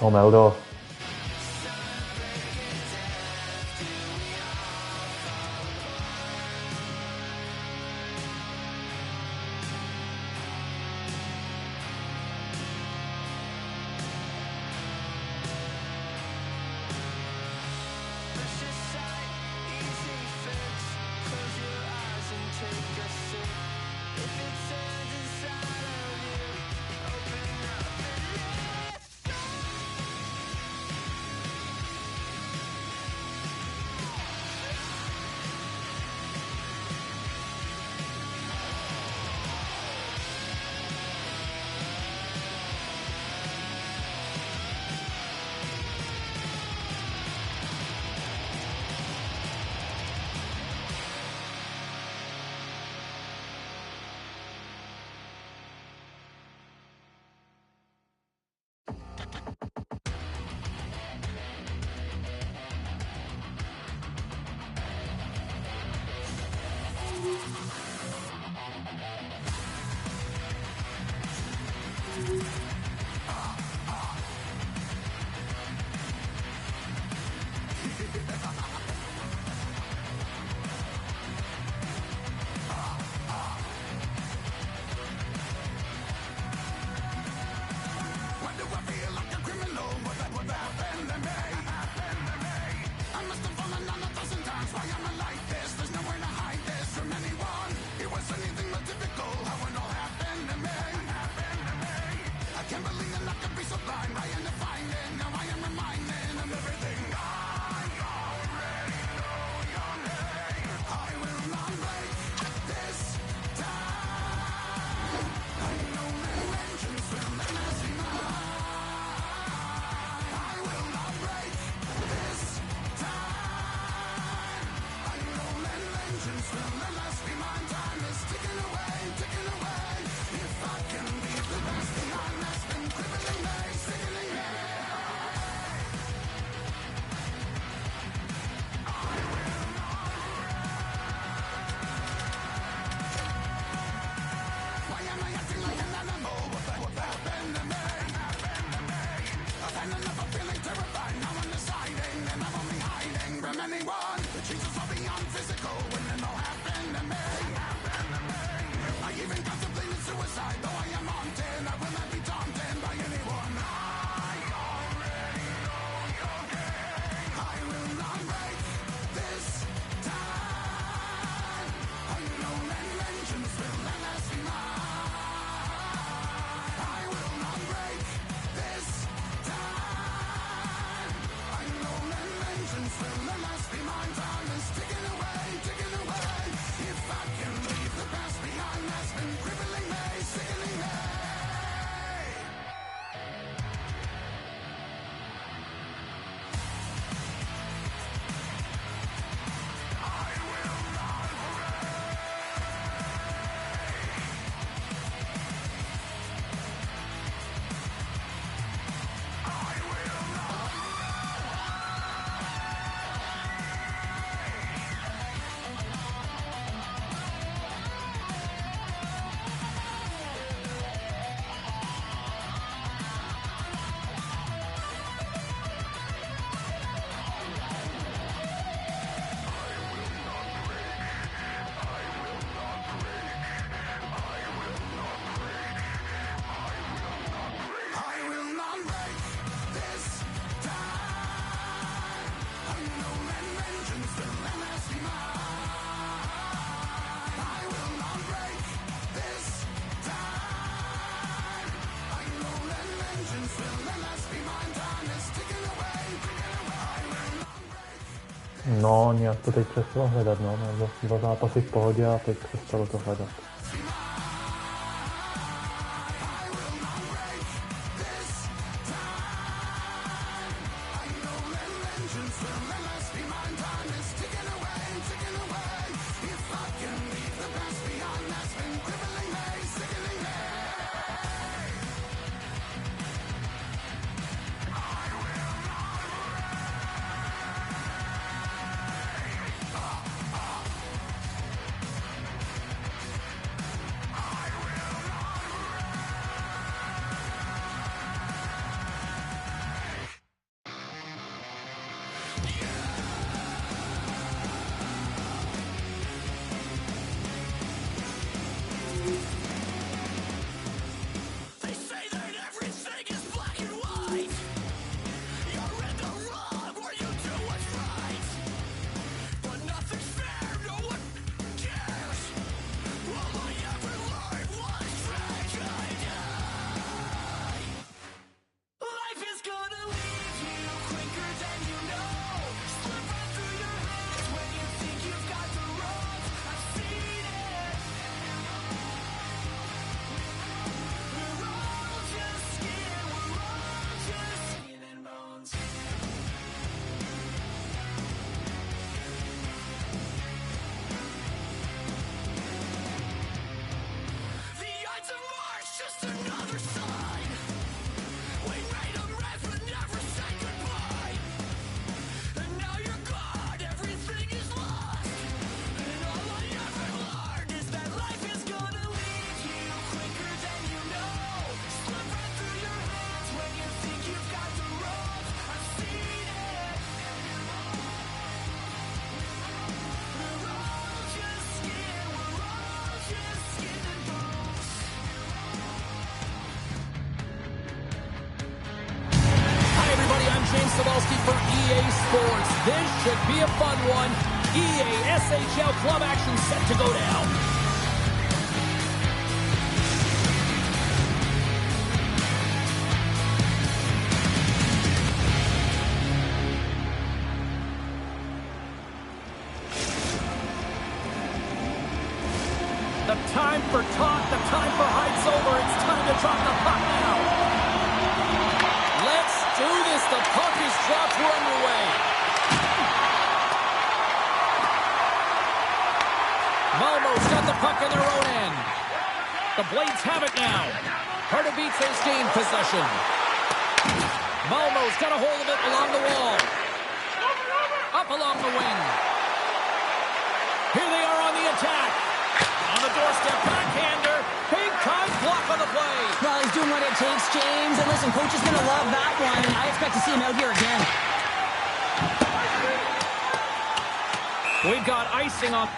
O Meldo. No, nějak to teď přestalo hledat, no. Měl dva zápasy v pohodě a teď přestalo to hledat. sports. This should be a fun one. EA SHL club action set to go down. The time for talk, the time for hype's over. It's time to drop the puck now. Let's do this. The puck is dropped. We're underway. Malmo's got the puck in their own end. The Blades have it now. Pardubice's gained possession. Malmo's got a hold of it along the wall. Up along the wing. Here they are on the attack. On the doorstep, backhander. Big time block on the play. Well, he's doing what it takes, James. And listen, coach is going to love that one. I expect to see him out here again. We've got icing on.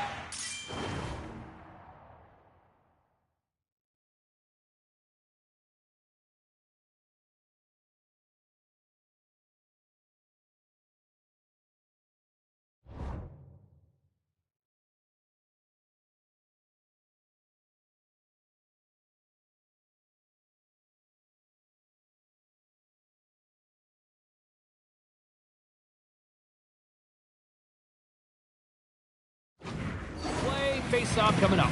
Face-off coming up.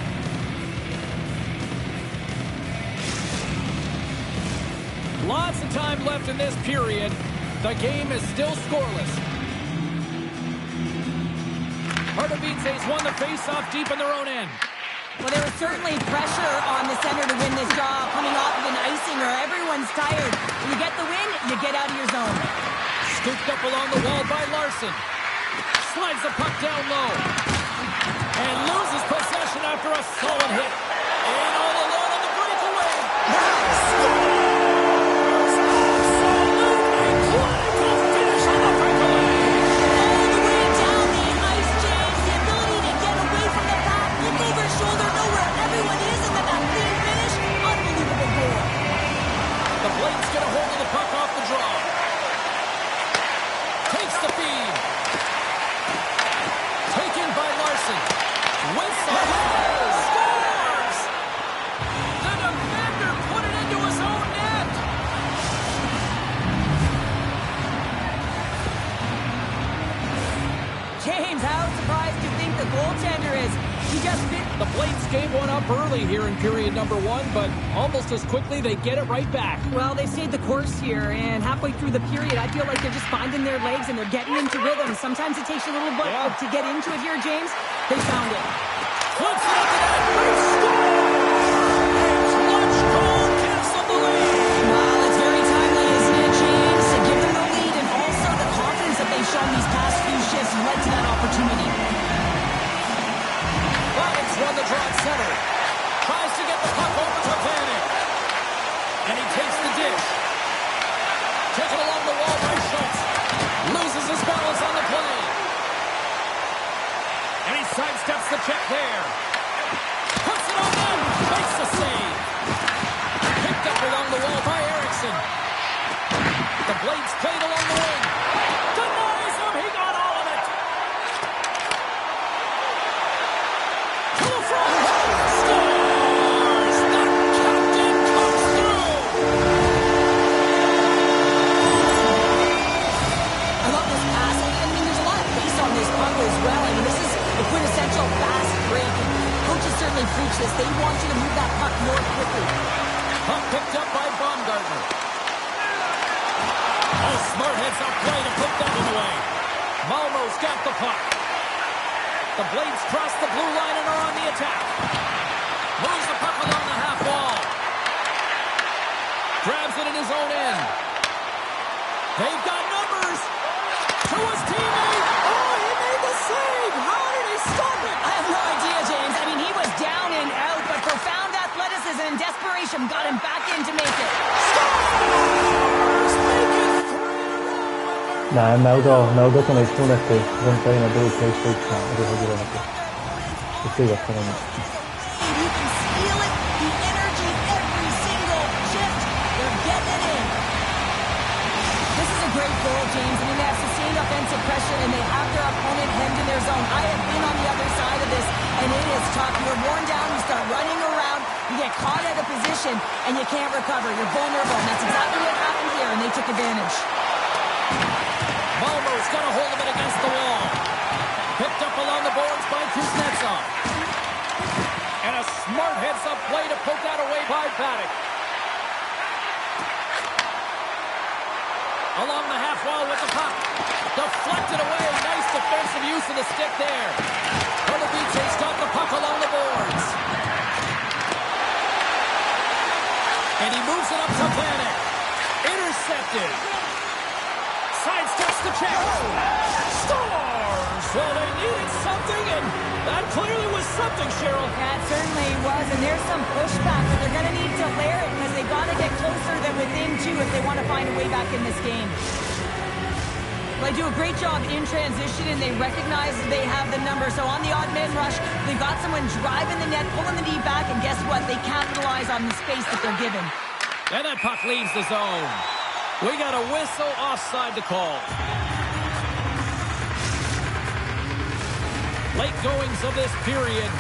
Lots of time left in this period. The game is still scoreless. Pardubice's won the face-off deep in their own end. Well, there was certainly pressure on the center to win this job, coming off of an icing or everyone's tired. When you get the win, you get out of your zone. Scooped up along the wall by Larson. Slides the puck down low. And loses possession after a solid hit. And all alone on the breakaway. Scores! Absolutely clinical finish on the breakaway. All the way down the ice, James. The ability to get away from the pack, look over his shoulder, know where everyone is, and then that clean finish. Unbelievable goal. The Blades get a hold of the puck off the draw. Takes the feed. Taken by Larson. Whistle. Scores! The defender put it into his own net. James, how surprised do you think the goaltender is? He just fit. The Blades gave one up early here in period number one, but almost as quickly they get it right back. Well, they stayed the course here, and halfway through the period, I feel like they're just finding their legs and they're getting into rhythm. Sometimes it takes a little bit to get into it here, James. They found it. Flips it up to that. Great score! Clutch goal, cancel the lead. Well, it's very timely, isn't it, James? To give them the lead and also the confidence that they've shown these past few shifts led to that opportunity. Roberts won the draw at center. Tries to get the puck over to Vanek. And he takes the dish. Taken along the wall by Schultz. Loses his balance on the play. And he sidesteps the check there. Puts it on them. Makes the save. Picked up along the wall by Erickson. The Blades played along the wing. Denies him. He got all of it. To the front. Scores! The captain comes through. I love this pass. I mean, there's a lot of pace on this puck as well. I mean, this is the quintessential fast break. And coaches certainly preach this. They want you to move that puck more quickly. Puck picked up by Baumgartner. Oh, smart heads up play to put that one away. Malmo's got the puck. The Blades cross the blue line and are on the attack. Moves the puck along the half wall. Grabs it in his own end. They've got numbers. To his teammate. Oh, he made the save. How did he stop it? I have no idea, James. I mean, he was down and out, but profound athleticism and desperation got him back in to make it. Scores! Make it 3 in a row. Nej, Meldo som är tvånätter. Runt in och drog till skjutna. Och det var grönt. Det ser jag för honom. You can feel it, the energy, every single shift. They're getting it in. This is a great goal, James. I mean, they have sustained offensive defensive pressure, and they have their opponent hemmed in their zone. I have been on the other side of this, and it is tough. You're worn down, you start running around, you get caught out of position, and you can't recover. You're vulnerable, and that's exactly what happened here, and they took advantage. Malmo's got a hold of it against the wall. Picked up along the boards by Kuznetsov. And a smart heads-up play to poke that away by Paddock. Along the half wall with the puck. Deflected away. Nice defensive use of the stick there. Pardubice's got the puck along the boards. And he moves it up to Paddock. Intercepted. Sidesteps the check. Scores! Well, they needed something, and that clearly was something, Cheryl. That certainly was, and there's some pushback, but they're going to need to layer it because they've got to get closer than within two if they want to find a way back in this game. Well, they do a great job in transition, and they recognize that they have the number. So on the odd man rush, they've got someone driving the net, pulling the knee back, and guess what? They capitalize on the space that they're given. And that puck leaves the zone. We got a whistle offside to call. Late goings of this period.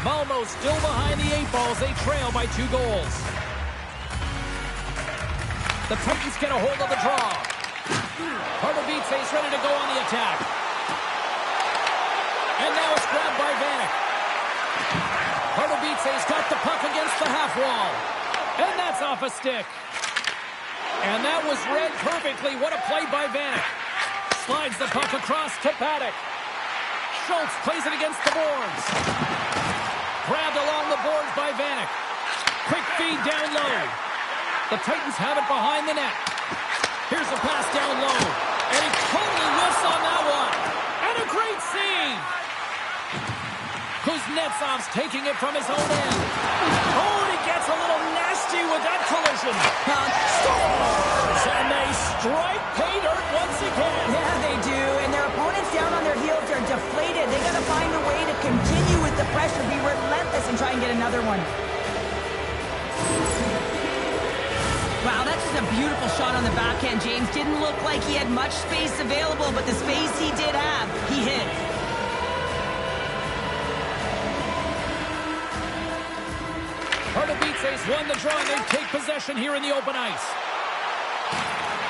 Malmo still behind the 8 balls. They trail by 2 goals. The Titans get a hold of the draw. Pardubice's ready to go on the attack. And now it's grabbed by Vanek. Pardubice's got the puck against the half wall. And that's off a stick. And that was read perfectly. What a play by Vanek. Slides the puck across to Paddock. Schultz plays it against the boards. Grabbed along the boards by Vanek. Quick feed down low. The Titans have it behind the net. Here's a pass down low. And he totally whiffs on that one. And a great save. Kuznetsov's taking it from his own end. Oh, and he gets a little nasty with that collision. Scores! And they strike pay dirt once again. Yeah, they do. And their opponents down on their heels are deflated. They got to find a way to continue with the pressure, be relentless, and try and get another one. Wow, that's just a beautiful shot on the backhand, James. Didn't look like he had much space available, but the space he did have, he hit. Pardubice's won the draw, and they take possession here in the open ice.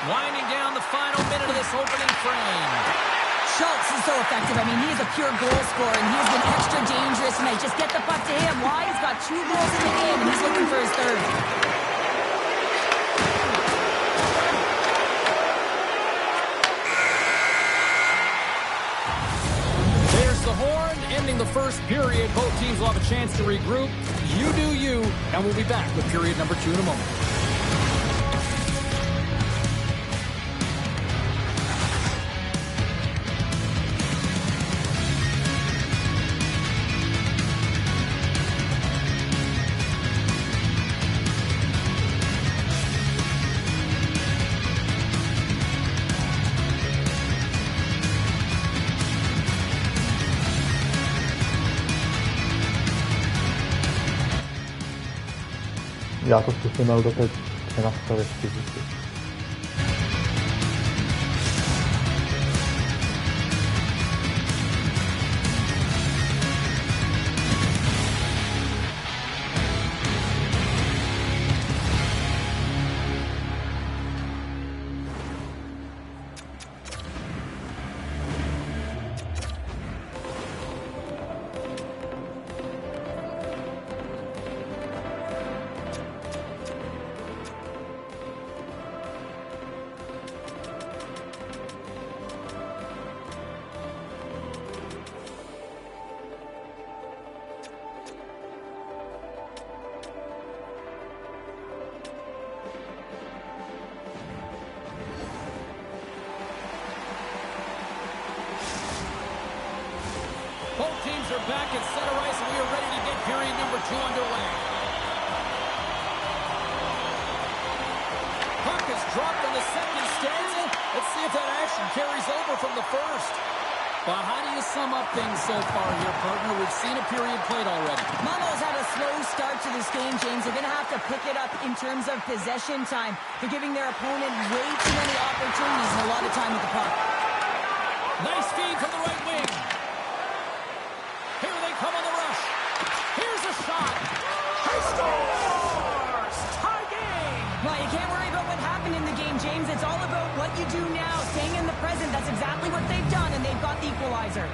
Winding down the final minute of this opening frame. Schultz is so effective. I mean, he is a pure goal scorer, and he's been extra dangerous tonight. Just get the puck to him. Why? He's got 2 goals in the game, and he's looking for his third. There's the horn, ending the first period. Both teams will have a chance to regroup. You do you, and we'll be back with period number 2 in a moment. Já to zkusím, ale doteď nastavit fyzicky. Both teams are back at center ice, and we are ready to get period number 2 underway. Puck is dropped in the second stanza. Let's see if that action carries over from the first. But how do you sum up things so far here, partner? We've seen a period played already. Malmo's had a slow start to this game, James. They're going to have to pick it up in terms of possession time. They're giving their opponent way too many opportunities and a lot of time with the puck. Nice feed from the right wing. Here they come on the rush. Here's a shot. He scores! Tie game! Well, you can't worry about what happened in the game, James. It's all about what you do now, staying in the present. That's exactly what they've done, and they've got the equalizer.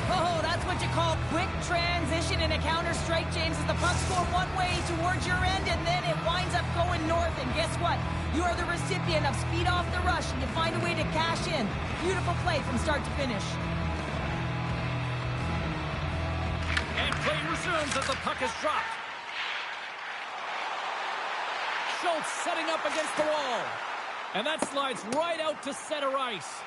Oh, that's what you call quick transition in a counter-strike, James, as the puck's going one way towards your end, and then it winds up going north, and guess what? You are the recipient of speed off the rush, and you find a way to cash in. Beautiful play from start to finish. And play resumes as the puck is dropped. Schultz setting up against the wall. And that slides right out to center ice.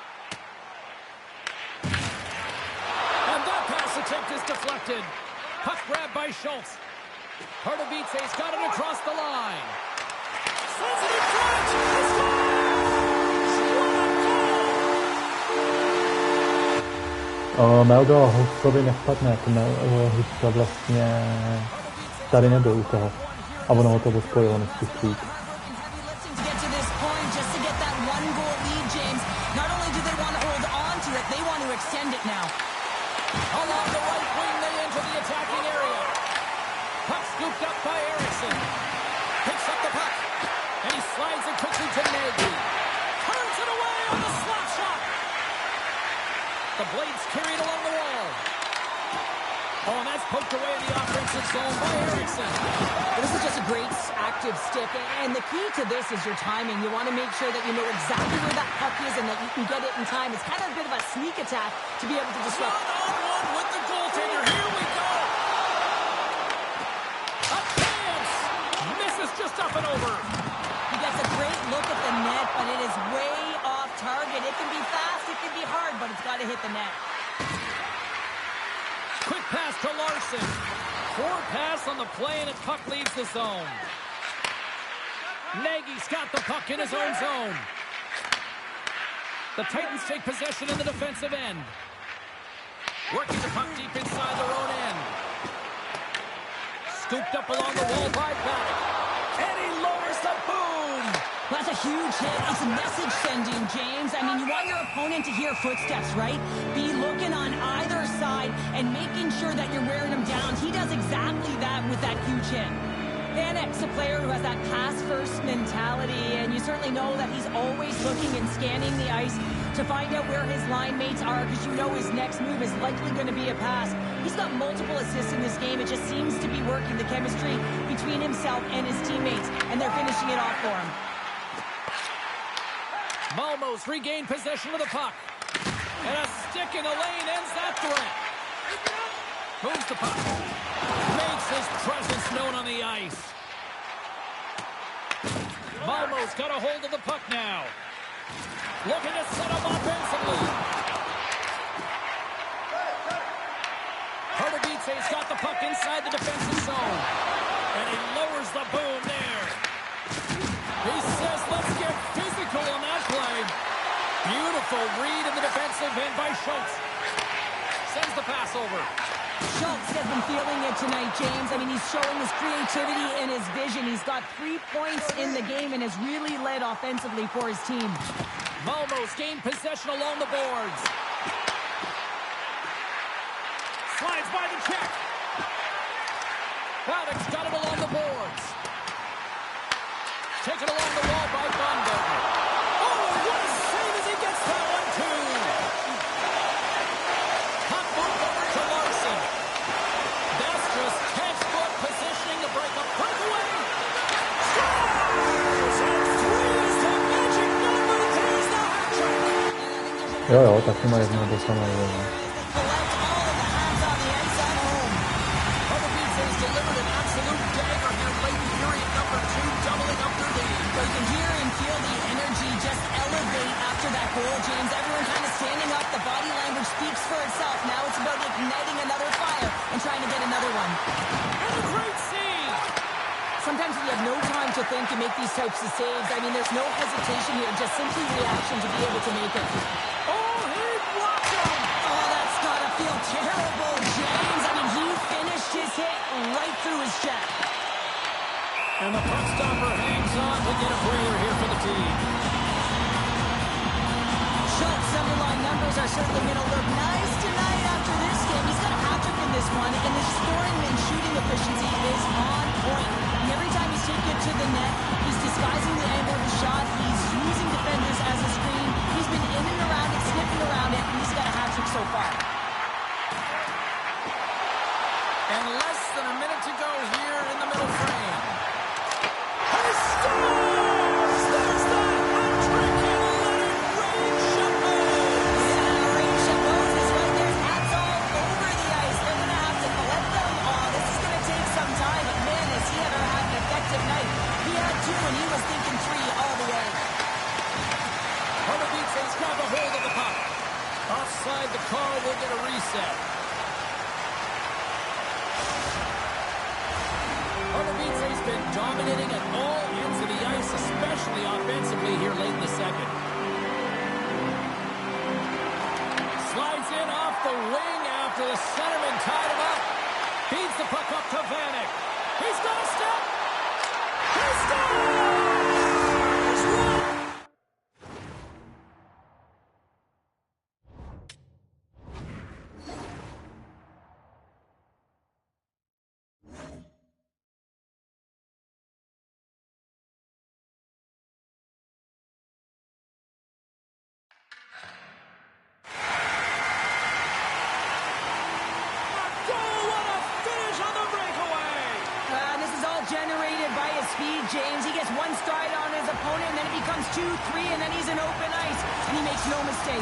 And that pass attempt is deflected. Puck grabbed by Schultz. Pardubice's got it across the line. Sends it in front. He scores! Meldo Housovi nevpadne, Housa vlastně tady nebyl u toho. A ono ho to spojilo, nechci přijít. Along the right wing, they enter the attacking area. Puck scooped up by Eriksson. Picks up the puck. And he slides it quickly to Nagy. Turns it away on the slap shot. The Blades carried along the wall. Oh, and that's poked away in the offensive zone by Eriksson. This is just a great active stick, and the key to this is your timing. You want to make sure that you know exactly where that puck is and that you can get it in time. It's kind of a bit of a sneak attack to be able to disrupt. One-on-one with the goaltender. Here we go. A chance. Misses just up and over. He gets a great look at the net, but it is way off target. It can be fast, it can be hard, but it's got to hit the net. Quick pass to Larson. Poor pass on the play, and the puck leaves the zone. Nagy's got the puck in his own zone. The Titans take possession in the defensive end. Working the puck deep inside their own end. Scooped up along the wall by Back. And he lowers the boom. That's a huge hit. It's message sending, James. I mean, you want your opponent to hear footsteps, right? Be looking on either side and making sure that you're wearing him down. He does exactly that with that huge hit. Vanek's a player who has that pass-first mentality, and you certainly know that he's always looking and scanning the ice to find out where his line mates are, because you know his next move is likely going to be a pass. He's got multiple assists in this game. It just seems to be working, the chemistry between himself and his teammates, and they're finishing it off for him. Malmö's regained possession of the puck. And a stick in the lane ends that threat. Moves the puck. Makes his presence known on the ice. Malmö's got a hold of the puck now. Looking to set up offensively. Pardubice's got the puck inside the defensive zone. And he lowers the boom there. He says, let's get physical on that play. Beautiful read in the defensive end by Schultz. Sends the pass over. Schultz has been feeling it tonight, James. I mean, he's showing his creativity and his vision. He's got 3 points in the game and has really led offensively for his team. Malmö's gained possession along the boards. Slides by the check. Paddock's got it along the boards. Taken along the wall by Baumgartner. Oh, what a save as he gets that one, too. Puck moved over to Larson. That's just textbook positioning to break up. Breakaway. Scores! And 3 is the magic number. 3 is the hat trick. Jo, taky má jedno nebo samé. Delivered an absolute dagger here late in period number 2, doubling up their lead. You can hear and feel the energy just elevate after that goal, James. Everyone kind of standing up. The body language speaks for itself. Now it's about igniting another fire and trying to get another one. And a great save! Sometimes you have no time to think to make these types of saves. I mean, there's no hesitation here, just simply reaction to be able to make it. Oh, he blocked him! Oh, that's gotta feel terrible, James. I mean, he finished his hit right through his check. And the puck stopper hangs on to get a breather here for the team. His underlying numbers are certainly going to look nice tonight after this game. He's got a hat-trick in this one, and his scoring and shooting efficiency is on point. And every time he's taken it to the net, he's disguising the angle of the shot. He's using defenders as a screen. He's been in and around it, sniffing around it, and he's got a hat-trick so far. And less than a minute to go here in the middle frame. He scores! There's the hat-trick, and let it rain chapeaus! Yeah, rain chapeaus is right. There's hats all over the ice. They're going to have to collect them. This is going to take some time, but man, has he ever had an effective night. He had 2, and he was thinking 3 all the way. Pardubice's grab a hold of the puck. Offside, the call will get a reset. Pardubice's been dominating at all ends of the ice, especially offensively here late in the second. Slides in off the wing after the centerman tied him up. Feeds the puck up to Vanek. He's got a step. He scores! Generated by his speed, James. He gets one stride on his opponent, and then it becomes 2, 3, and then he's in open ice, and he makes no mistake.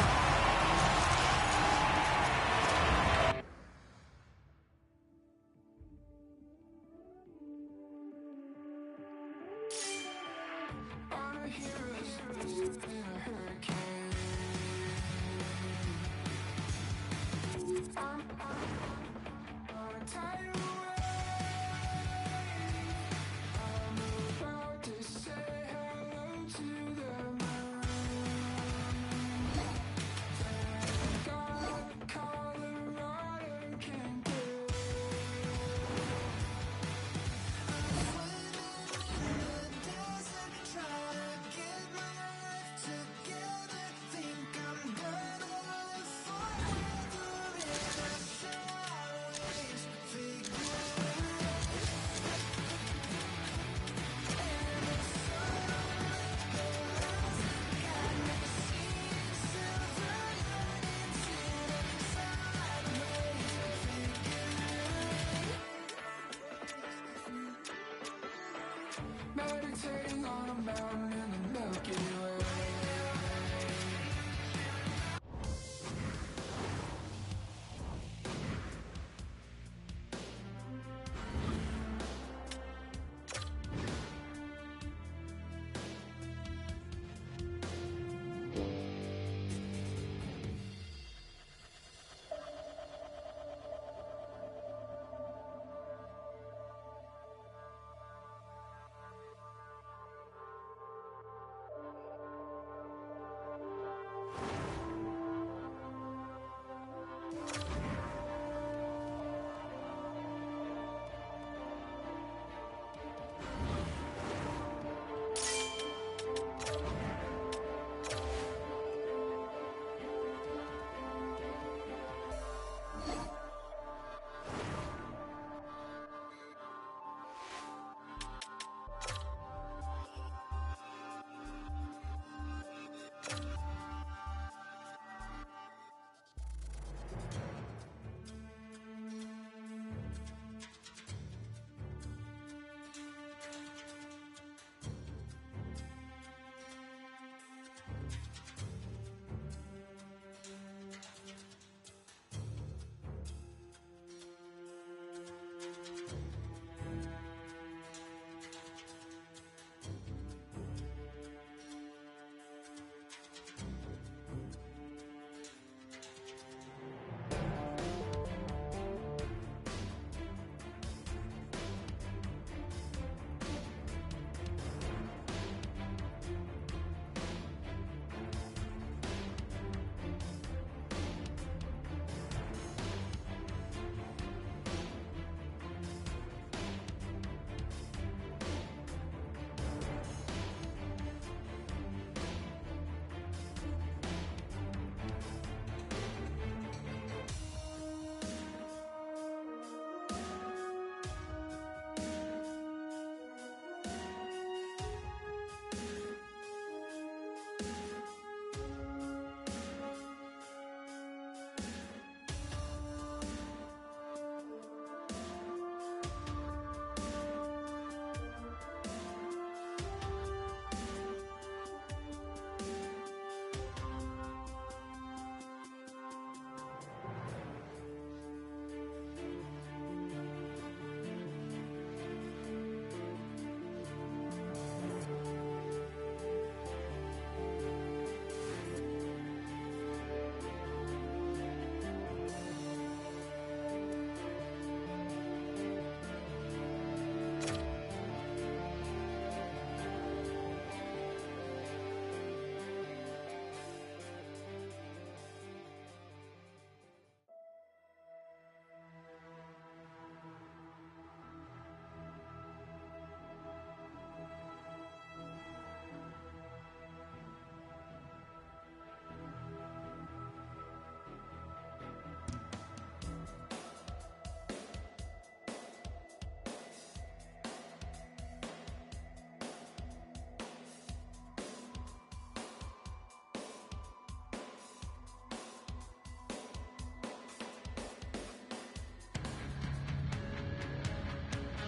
Meditating on a mountain in the Milky Way.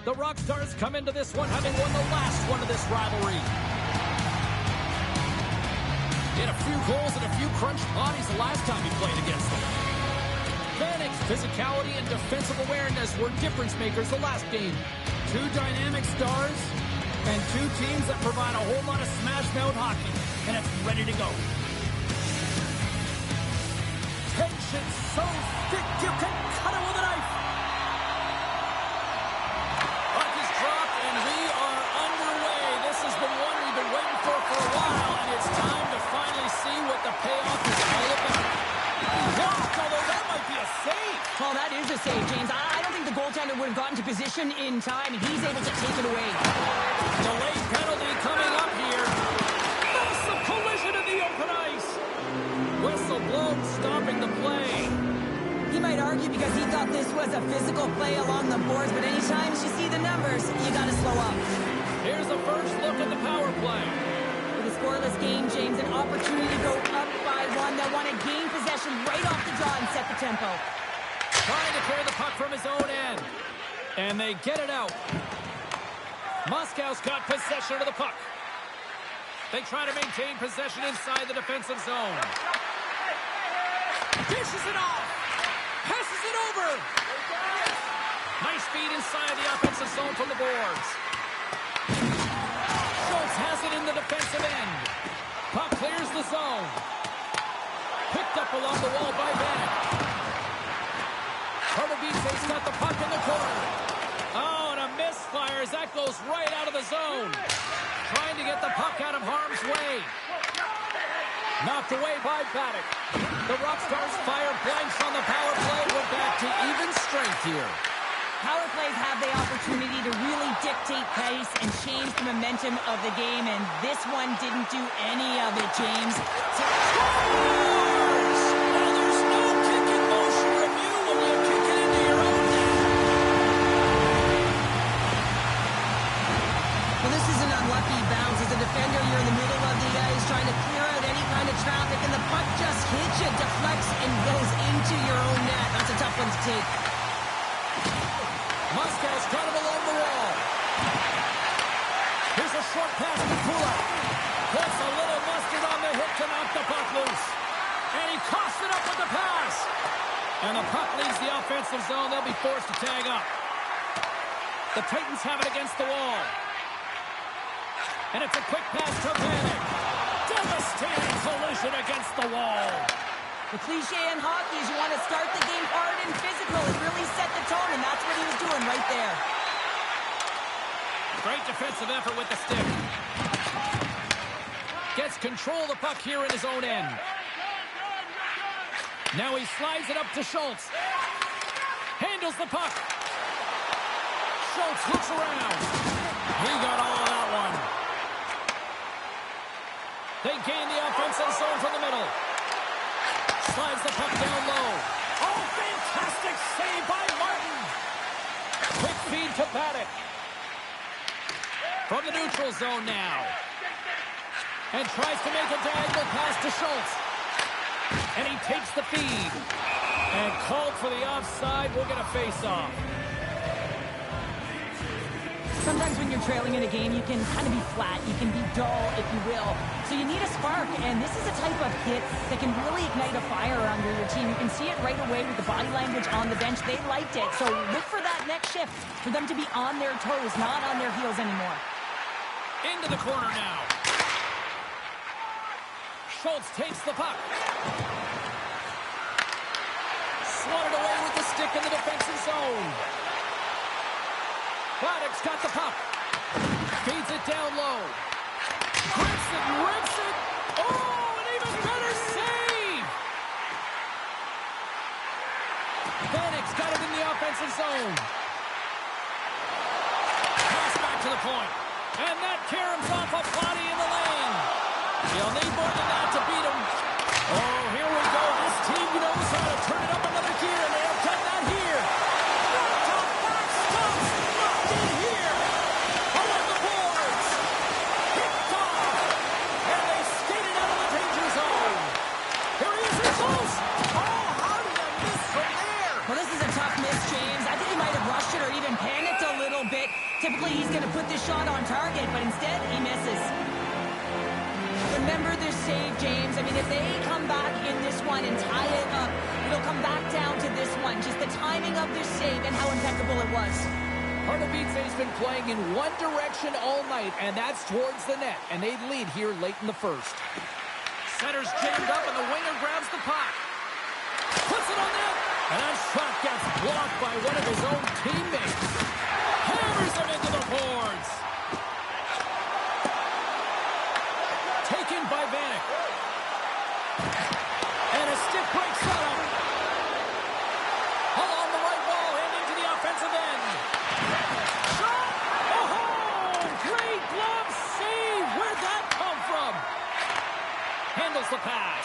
The Rockstars come into this one having won the last one of this rivalry. Did a few goals and a few crunched bodies the last time he played against them. Vanek's physicality and defensive awareness were difference makers the last game. Two dynamic stars and two teams that provide a whole lot of smash-mouth hockey, and it's ready to go. Tension so thick you can cut it with a knife. Puck is dropped and we are underway. This has been one we've been waiting for a while, and it's time to finally see what the payoff is all about. Blocked, although that might be a save. Well, that is a save, James. I don't think the goaltender would have gotten to position in time, and he's able to take it away. Delayed penalty coming up here. Massive collision in the open ice. Whistle blown, stopping the play. He might argue because he thought this was a physical play along the boards, but anytime you see the numbers, you got to slow up. Here's the first look at the power play. With a scoreless game, James, an opportunity to go up by one. They want to gain possession right off the draw and set the tempo. Trying to clear the puck from his own end. And they get it out. Moscow's got possession of the puck. They try to maintain possession inside the defensive zone. Dishes it off. Passes it over. Nice feed inside the offensive zone from the boards. Schultz has it in the defensive end. Puck clears the zone. Picked up along the wall by Vanek. Pardubice's got the puck in the corner. Oh, and a misfire as that goes right out of the zone. Trying to get the puck out of harm's way. Knocked away by Vanek. The Rockstars fire blanks on the power play. We're back to even strength here. Power plays have the opportunity to really dictate pace and change the momentum of the game, and this one didn't do any of it, James. Now there's no kicking motion review when you kick it into your own net. Well, this is an unlucky bounce. As a defender, you're in the middle of the ice trying to clear out any kind of traffic, and the puck just hits you, deflects, and goes into your own net. That's a tough one to take. Moscow's got him along the wall. Here's a short pass to Kula. Puts a little mustard on the hit to knock the puck loose. And he coughs it up with the pass. And the puck leaves the offensive zone. They'll be forced to tag up. The Titans have it against the wall. And it's a quick pass to Vanek. Devastating collision against the wall. The cliche in hockey is you want to start the game hard and physical and really set the tone, and that's what he was doing right there. Great defensive effort with the stick. Gets control of the puck here in his own end. Now he slides it up to Schultz. Handles the puck. Schultz looks around. He got all of that one. They gain the offensive zone from the middle. Slides the puck down low. Oh, fantastic save by Martin. Quick feed to Vanek. From the neutral zone now. And tries to make a diagonal pass to Schultz. And he takes the feed. And called for the offside. We'll get a face-off. Sometimes when you're trailing in a game, you can kind of be flat. You can be dull, if you will. So you need a spark, and this is a type of hit that can really ignite a fire under your team. You can see it right away with the body language on the bench. They liked it, so look for that next shift, for them to be on their toes, not on their heels anymore. Into the corner now. Schultz takes the puck. Swatted away with the stick in the defensive zone. Vanek's got the puck. Feeds it down low. Grips it, rips it. Oh, an even better save! Vanek's got it in the offensive zone. Pass back to the point. And that caroms off a body in the lane. He'll need more than that to beat him. Oh, here we go. This team knows how to turn it up another gear, and they have done that here. Knocked off back stumps. Knocked in here. Along the boards. Picked off. And they skated out of the danger zone. Here he is. He's close. Oh, how did I miss from there? Well, this is a tough miss, James. I think he might have rushed it or even panicked a little bit. Typically, he's going to put this shot on target, but instead, he misses. Remember this save, James. I mean, if they come back in this one and tie it up, it'll come back down to this one. Just the timing of this save and how impeccable it was. Pardubice's been playing in one direction all night, and that's towards the net. And they lead here late in the first. Center's jammed up, and the winger grabs the puck. Puts it on net. And that shot gets blocked by one of his own teammates. Hammers him into the boards. Taken by Vanek. And a stick break setup. Along the right wall and into the offensive end. Shot! Oh! Great glove save! Where'd that come from? Handles the pass.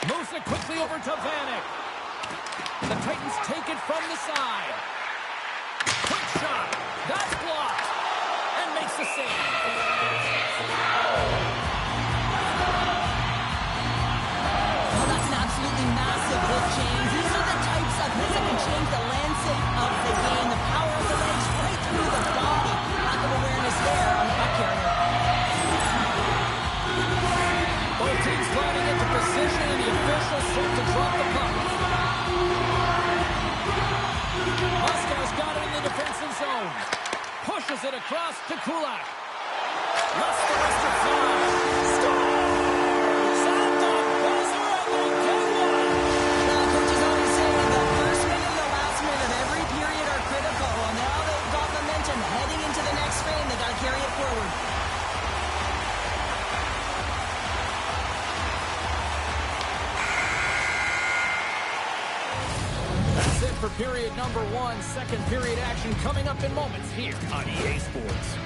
Moves it quickly over to Vanek. The Titans take it from the side. Quick shot. That's blocked. And makes the save. Well, that's an absolutely massive hit, James. These are the types of hits that can change the landscape of the game. The power of the legs right through the body. Lack of awareness there on the puck carrier. Both teams lining into position, and the officials set to drop the puck. Moscow's got it in the defensive zone. Pushes it across to Kulak. Lets the rest of fly. Scores! At the buzzer, and they get one! Well, coaches always say the first minute and the last minute of every period are critical. Well, now they've got momentum heading into the next frame. They got to carry it forward. For period number one, second period action coming up in moments here on EA Sports.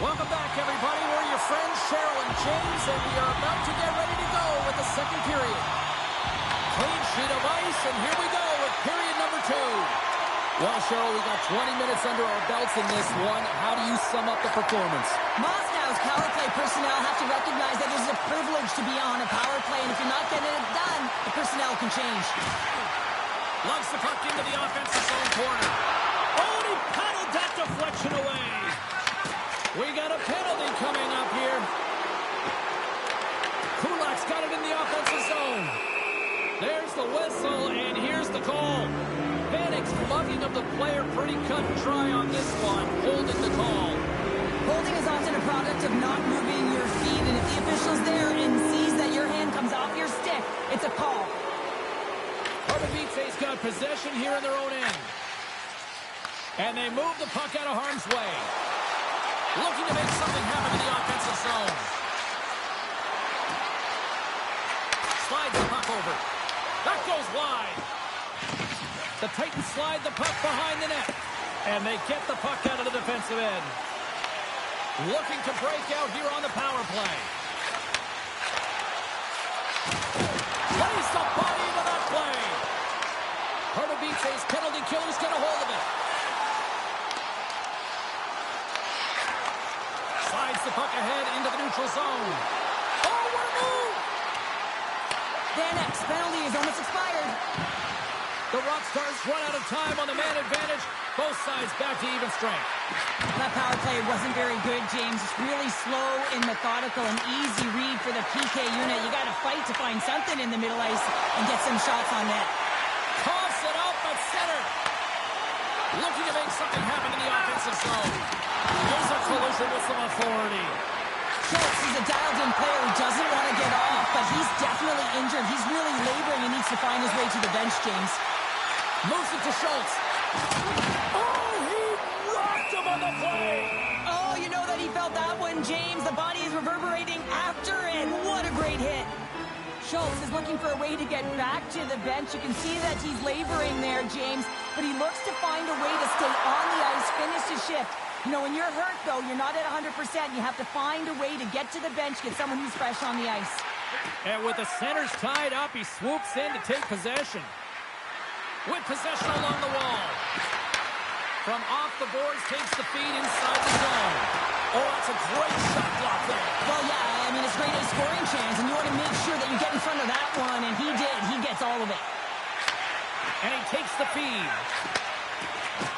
Welcome back, everybody. We're your friends, Cheryl and James, and we are about to get ready to go with the second period. Clean sheet of ice, and here we go with period number two. Well, Cheryl, we got 20 minutes under our belts in this one. How do you sum up the performance? Moscow's power play personnel have to recognize that this is a privilege to be on a power play, and if you're not getting it done, the personnel can change. Lugs the puck into the offensive zone corner. Oh, and he paddled that deflection away. We got a penalty coming up here. Kulak's got it in the offensive zone. There's the whistle, and here's the call. Vanek's mugging of the player pretty cut and dry on this one. Holding the call. Holding is often a product of not moving your feet, and if the official's there and sees that your hand comes off your stick, it's a call. Pardubice's got possession here in their own end. And they move the puck out of harm's way. Looking to make something happen in the offensive zone. Slides the puck over. That goes wide. The Titans slide the puck behind the net. And they get the puck out of the defensive end. Looking to break out here on the power play. Plays the body into that play. Pardubice's penalty killers get a hold of it. Slides the puck ahead into the neutral zone. Oh, what a move! Vanek's penalty is almost expired. The Rockstars run out of time on the man advantage. Both sides back to even strength. That power play wasn't very good, James. It's really slow and methodical, an easy read for the PK unit. You got to fight to find something in the middle ice and get some shots on net. Toss it up at center. Looking to make something happen in the offensive zone. Here's a collision with some authority. Schultz is a dialed-in player who doesn't want to get off, but he's definitely injured. He's really laboring and needs to find his way to the bench, James. Moves it to Schultz. Oh, he rocked him on the play. Oh, you know that he felt that one, James. The body is reverberating after it. What a great hit. Schultz is looking for a way to get back to the bench. You can see that he's laboring there, James, but he looks to find a way to stay on the ice, finish his shift. You know, when you're hurt, though, you're not at 100%. You have to find a way to get to the bench, get someone who's fresh on the ice. And with the centers tied up, he swoops in to take possession. With possession along the wall. From off the boards, takes the feed inside the zone. Oh, that's a great shot block there. Well, yeah, I mean, it's great a scoring chance, and you want to make sure that you get in front of that one, and he did. He gets all of it. And he takes the feed.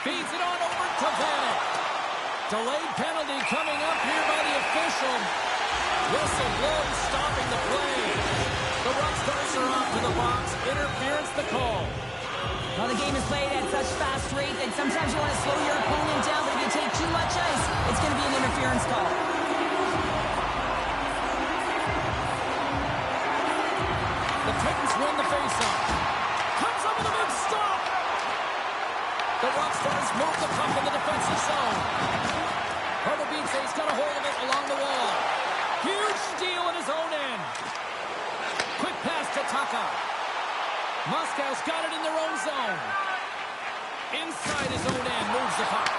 Feeds it on over to Vanek. Delayed penalty coming up here by the official. Whistle blows, stopping the play. The Rockstars are off to the box. Interference the call. Well, the game is played at such fast rate that sometimes you want to slow your opponent down, but if you take too much ice, it's going to be an interference call. The Titans win the faceoff. Comes up with a big stop. The Rockstars move the puck in the defensive zone. Pardubice's got a hold of it along the wall. Huge steal in his own end. Quick pass to Taka. Moscow's got it in their own zone. Inside his own end, moves the puck.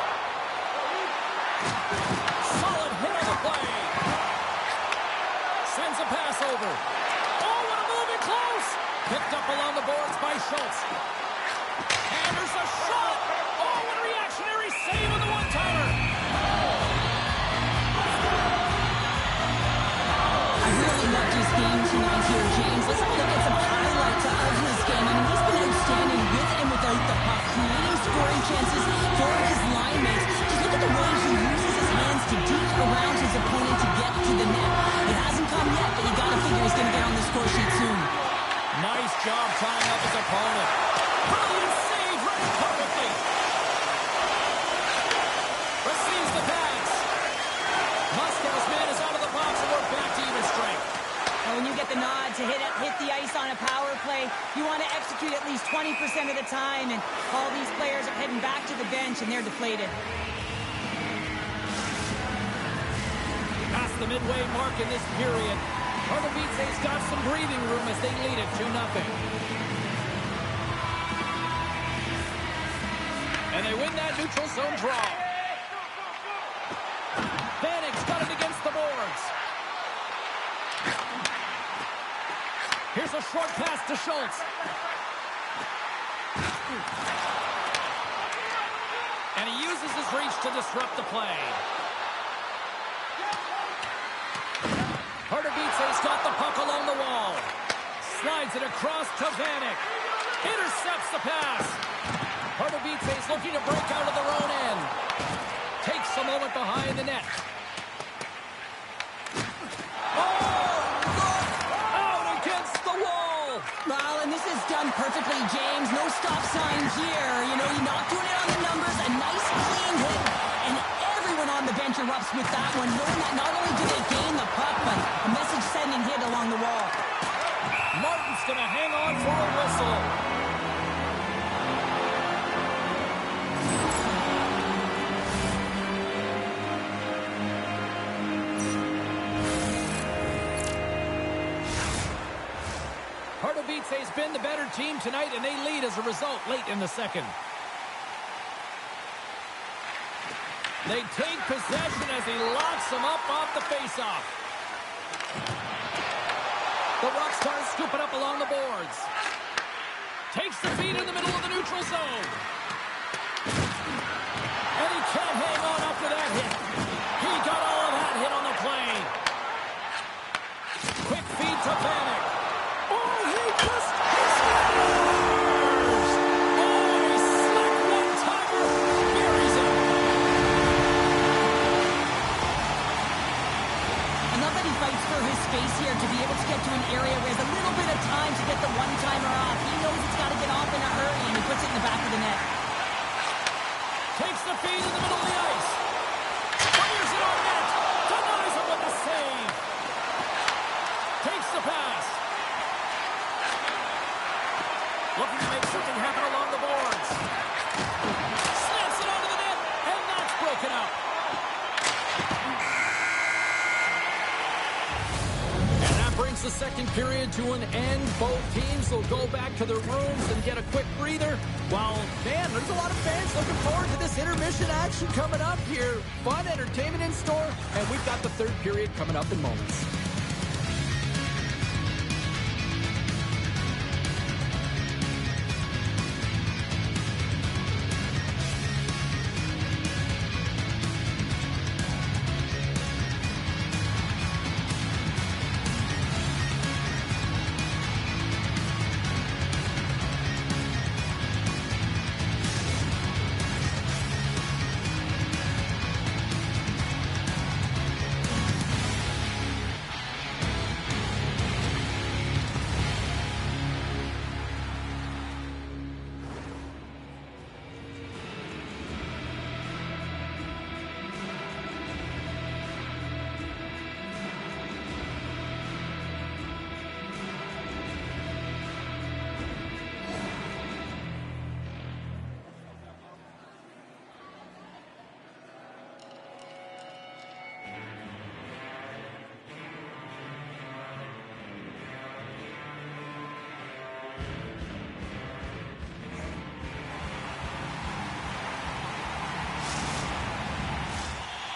Solid hit on the play. Sends a pass over. Oh, what a move in close. Picked up along the boards by Schultz. And there's a shot. Oh, what a reactionary save on the one-timer. I really loved his game tonight here, James. Let's have a look at some highlights of his game. I mean, he's been outstanding with and without the puck, creating scoring chances for his line mates. Just look at the way he uses his hands to deke around his opponent to get to the net. It hasn't come yet, but you got to figure he's going to get on the score sheet soon. Nice job tying up his opponent. Brilliant save, read it perfectly. Receives the pass. Moscow's man is out of the box, and we're back to even strength. Now, when you get the nod to hit the ice on a power play, you want to execute at least 20% of the time, and all these players are heading back to the bench, and they're deflated. Past the midway mark in this period, Pardubice's got some breathing room as they lead it 2-0. And they win that neutral zone draw. Vanek's got it against the boards. Here's a short pass to Schultz. And he uses his reach to disrupt the play. Pardubice's got the puck along the wall. Slides it across to Vanek. Intercepts the pass. Pardubice's looking to break out of their own end. Takes a moment behind the net. Well, and this is done perfectly, James. No stop sign here. You know, you're not doing it on the numbers. A nice, clean hit. And everyone on the bench erupts with that one, knowing that not only do they gain the puck, but a message-sending hit along the wall. Martin's going to hang on for a whistle. Pardubice's been the better team tonight, and they lead as a result late in the second. They take possession as he locks them up off the faceoff. The Rockstars scoop it up along the boards. Takes the feed in the middle of the neutral zone. And he can't hang on after that hit. He got all of that hit on the play. Quick feed to Vanek. Oh, he just scores! an area where he has a little bit of time to get the one-timer off. He knows it's got to get off in a hurry, and he puts it in the back of the net. Takes the feed in the middle of the ice. Fires it on net. Denies him with the save. Takes the pass. Looking to make something happen along the boards. Snaps it onto the net, and that's broken up. And that brings the second period to an end. Both teams will go back to their rooms and get a quick breather. While, man, there's a lot of fans looking forward to this intermission action coming up here. Fun entertainment in store, and we've got the third period coming up in moments.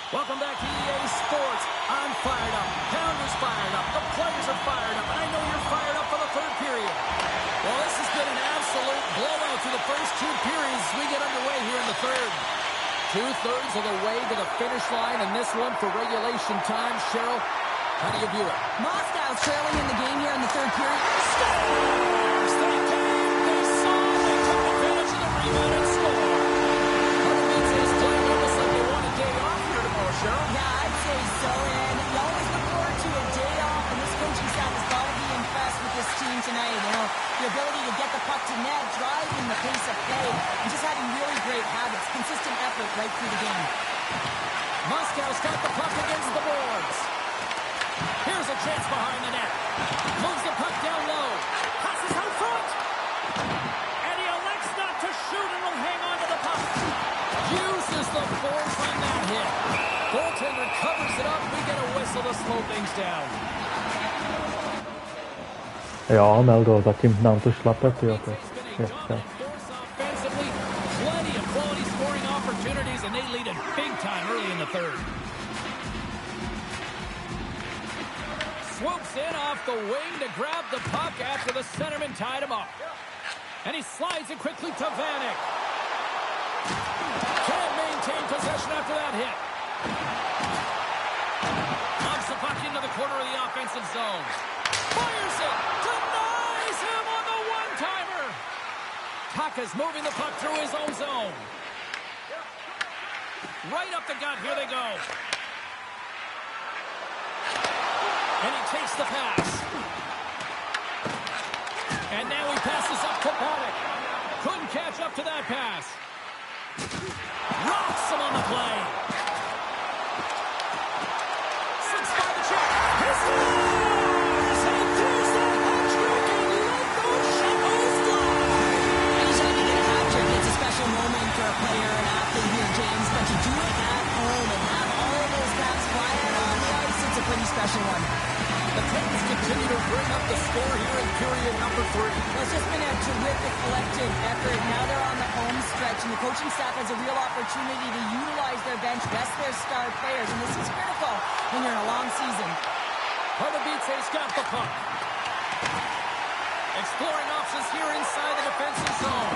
Welcome back to EA Sports. I'm fired up. Pounder's fired up. The players are fired up. And I know you're fired up for the third period. Well, this has been an absolute blowout through the first two periods as we get underway here in the third. 2/3 of the way to the finish line, and this one for regulation time. Cheryl, how do you view it? Moscow's trailing in the game here in the third period. Scores! They came, they saw, they took advantage of the rebound and scored. Hurricanes playing almost like they want a day off here tomorrow, Cheryl. Yeah, I'd say so, and you always look forward to a day off, and this coaching staff has got to be impressed with this team tonight. You know, the ability to get the puck to net, driving the pace of play, and just having really great habits, consistent effort right through the game. Moscow's got the puck against the boards. Here's a chance behind the net. Moves the puck down low. Passes out front. And he elects not to shoot and will hang on to the puck. Uses the force on that hit. Goaltender covers it up. We get a whistle to slow things down. Jo, Meldo, zatím nám to šlape, tyjo, to je Offensively, plenty of quality scoring opportunities, and they lead it big time early in the third. Swoops in off the wing to grab the puck after the centerman tied him up. And he slides it quickly to Vanek. Can't maintain possession after that hit. Lobs the puck into the corner of the offensive zone. Fires it. Denies him on the one-timer. Taka's moving the puck through his own zone. Right up the gut. Here they go. And he takes the pass. And now he passes up to Paddock. Couldn't catch up to that pass. Rocks him on the play. 6-5 the check. He scores! He does that hat-trick and let those shackles fly. Anytime you get a hat-trick, it's a special moment for a player and athlete here, James, but to do it at home and have all of those caps flying on the ice, it's a pretty special one. The Titans continue to bring up the score here in period number 3. Well, it's just been a terrific collective effort. Now they're on the home stretch, and the coaching staff has a real opportunity to utilize their bench, rest their star players, and this is critical when you're in a long season. Pardubice's got the puck. Exploring options here inside the defensive zone.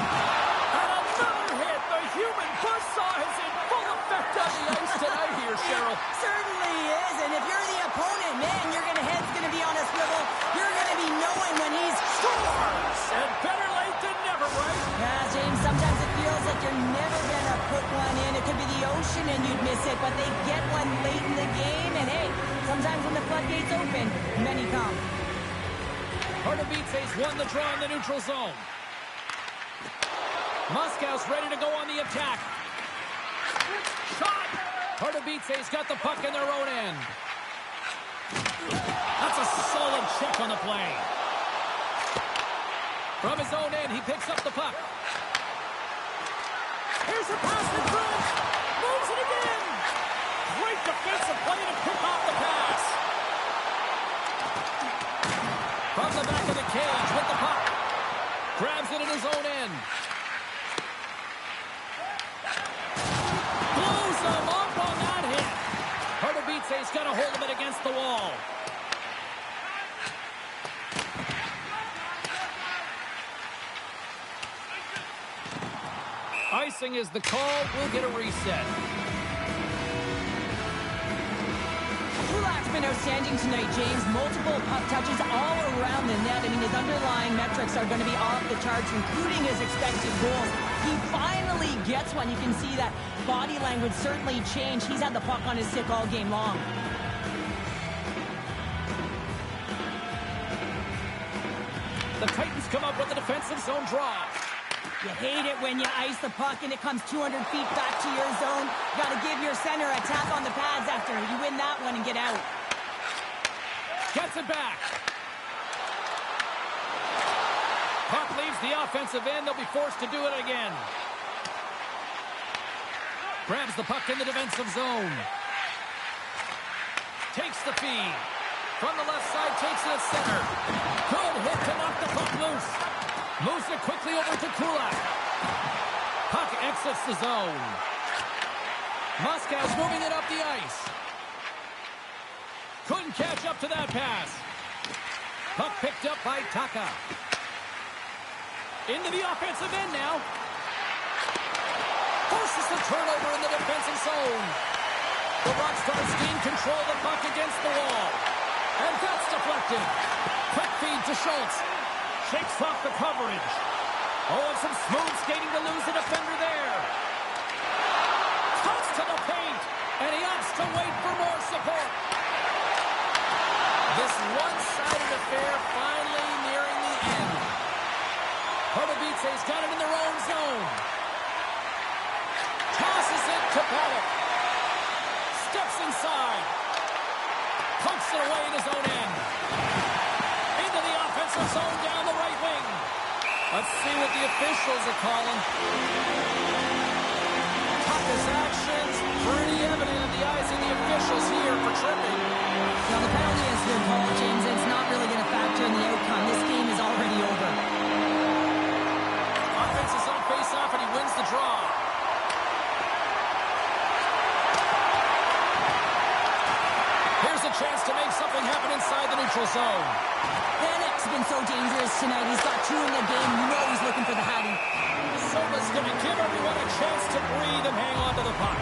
And another hit. The human buzzsaw is in full effect on the ice tonight here, Cheryl. Certainly is, and if you're the opponent, man, your head's going to be on a swivel. You're going to be knowing when he's scores. And better late than never, right? Yeah, James, sometimes it feels like you're never going to put one in. It could be the ocean and you'd miss it, but they get one late in the game, and hey, sometimes when the floodgates open, many come. Pardubice's won the draw in the neutral zone. Moscow's ready to go on the attack. Shot! Pardubice's got the puck in their own end. That's a solid check on the play. From his own end, he picks up the puck. Here's a pass to Cruz. Moves it again. Great defensive play to pick off the pass. From the back of the cage with the puck. Grabs it in his own end. Blows him up on that hit. Pardubice's got a hold of it against the wall. Icing is the call. We'll get a reset. Kulak's been outstanding tonight, James. Multiple puck touches all around the net. I mean, his underlying metrics are going to be off the charts, including his expected goals. He finally gets one. You can see that body language certainly changed. He's had the puck on his stick all game long. The Titans come up with a defensive zone draw. You hate it when you ice the puck and it comes 200 feet back to your zone. You got to give your center a tap on the pads after you win that one and get out. Gets it back. Puck leaves the offensive end. They'll be forced to do it again. Grabs the puck in the defensive zone. Takes the feed. From the left side, takes it at center. Good hit to knock the puck loose. Moves it quickly over to Kulak. Puck exits the zone. Moscow's moving it up the ice. Couldn't catch up to that pass. Puck picked up by Taka. Into the offensive end now. Forces the turnover in the defensive zone. The Rockstars gain control of the puck against the wall. And that's deflected. Quick feed to Schultz. Shakes off the coverage. Oh, and some smooth skating to lose the defender there. Toss to the paint. And he opts to wait for more support. This one-sided affair finally nearing the end. Pardubice's got it in their own zone. Tosses it to Pollock. Steps inside. Pumps it away in his own end. Into the offensive zone down the right wing. Let's see what the officials are calling. Taka's actions pretty evident in the eyes of the officials here for tripping. Now, the penalty is good call, James, and it's not really going to factor in the outcome. This game is already over. Offense is on face-off, and he wins the draw. Here's a chance to make something happen inside the neutral zone. Vanek's been so dangerous tonight. He's got two in the game. You know he's looking for the hattie. Soba's going to give everyone a chance to breathe and hang on to the puck.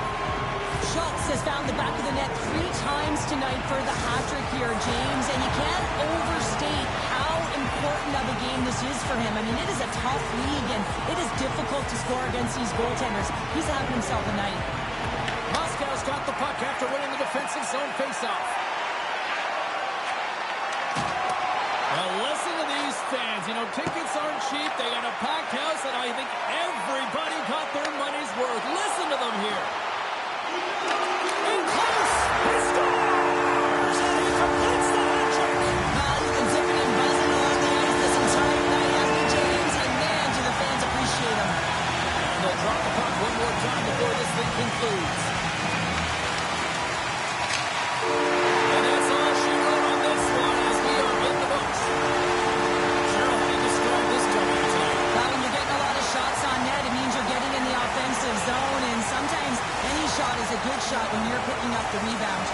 Schultz has found the back of the net 3 times tonight for the hat-trick here, James, and you can't overstate how important of a game this is for him. I mean, it is a tough league, and it is difficult to score against these goaltenders. He's having himself a night. Moscow's got the puck after winning the defensive zone faceoff. Well, listen to these fans. You know, tickets aren't cheap. They got a packed house, and I think everybody got their money's worth. Listen to them here. In close, he scores! And he completes the hat-trick. Well, you can zip it and buzzing along the ice this entire night, haven't you, James? And man, do the fans appreciate him. And they'll drop the puck one more time before this thing concludes. And that's all she wrote on this one as we are in the books. Cheryl, how do you describe this coming tonight? Well, when you're getting a lot of shots on net, it means you're getting in the offensive zone, and sometimes any shot is a good shot when you're picking up the rebound.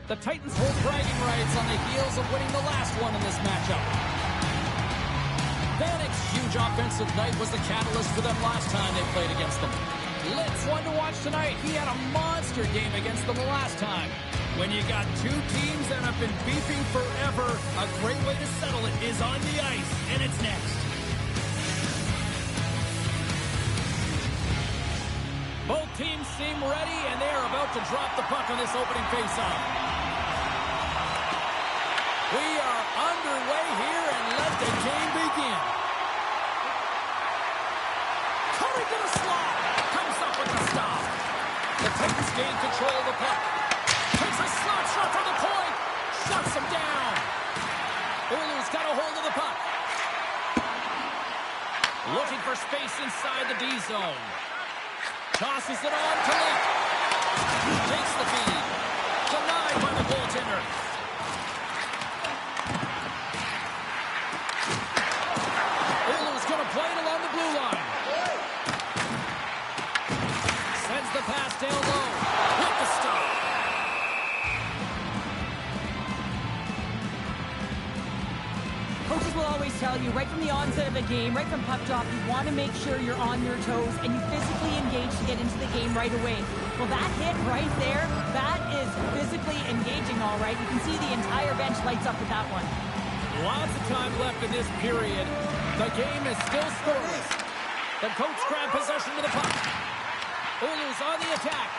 The Titans hold bragging rights on the heels of winning the last one in this matchup. Vanek's huge offensive night was the catalyst for them last time they played against them. Litz one to watch tonight. He had a monster game against them the last time. When you got two teams that have been beefing forever, a great way to settle it is on the ice, and it's next. Both teams seem ready, and they are about to drop the puck on this opening faceoff. We are underway here, and let the game begin. Coming to the slot. Comes up with the stop. The Titans gain control of the puck. Takes a slap shot from the point. Shuts him down. Oilers got a hold of the puck. Looking for space inside the D zone. Tosses it on to Link. Takes the feed. Denied by the goaltender. Oilers going to play it along the blue line. Sends the pass down low. With the stop. Coaches will always tell you, right from the onset of a game, right from puck drop, you want to make sure you're on your toes and you physically engage to get into the game right away. Well, that hit right there, that is physically engaging, all right. You can see the entire bench lights up with that one. Lots of time left in this period. The game is still scoreless. The Coats grab possession of the puck. Oilers on the attack.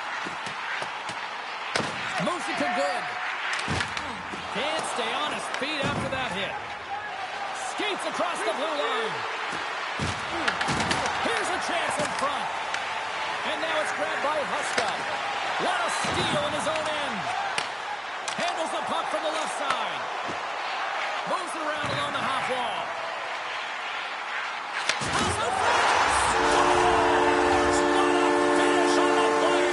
Moves it to good. Can't stay on his feet after that hit. Skates across the blue line. Here's a chance in front. And now it's grabbed by Huska. What a steal in his own end. Handles the puck from the left side. Moves it around along the half wall. Has a scores! What a finish on the play!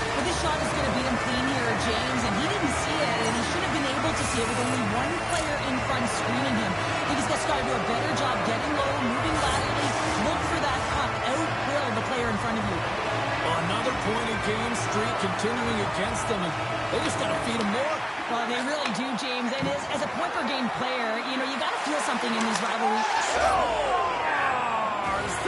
But this shot is going to beat him clean here, James, and he didn't see it, and he should have been able to see it with only one player in front screening him. I think he's just got to do a better job getting low, moving laterally, look for that puck, outwill the player in front of you. Another point-a-game streak continuing against them, and they just got to feed him more. Well, they really do, James, and as a point-per-game player, you know, you got to feel something in these rivalries.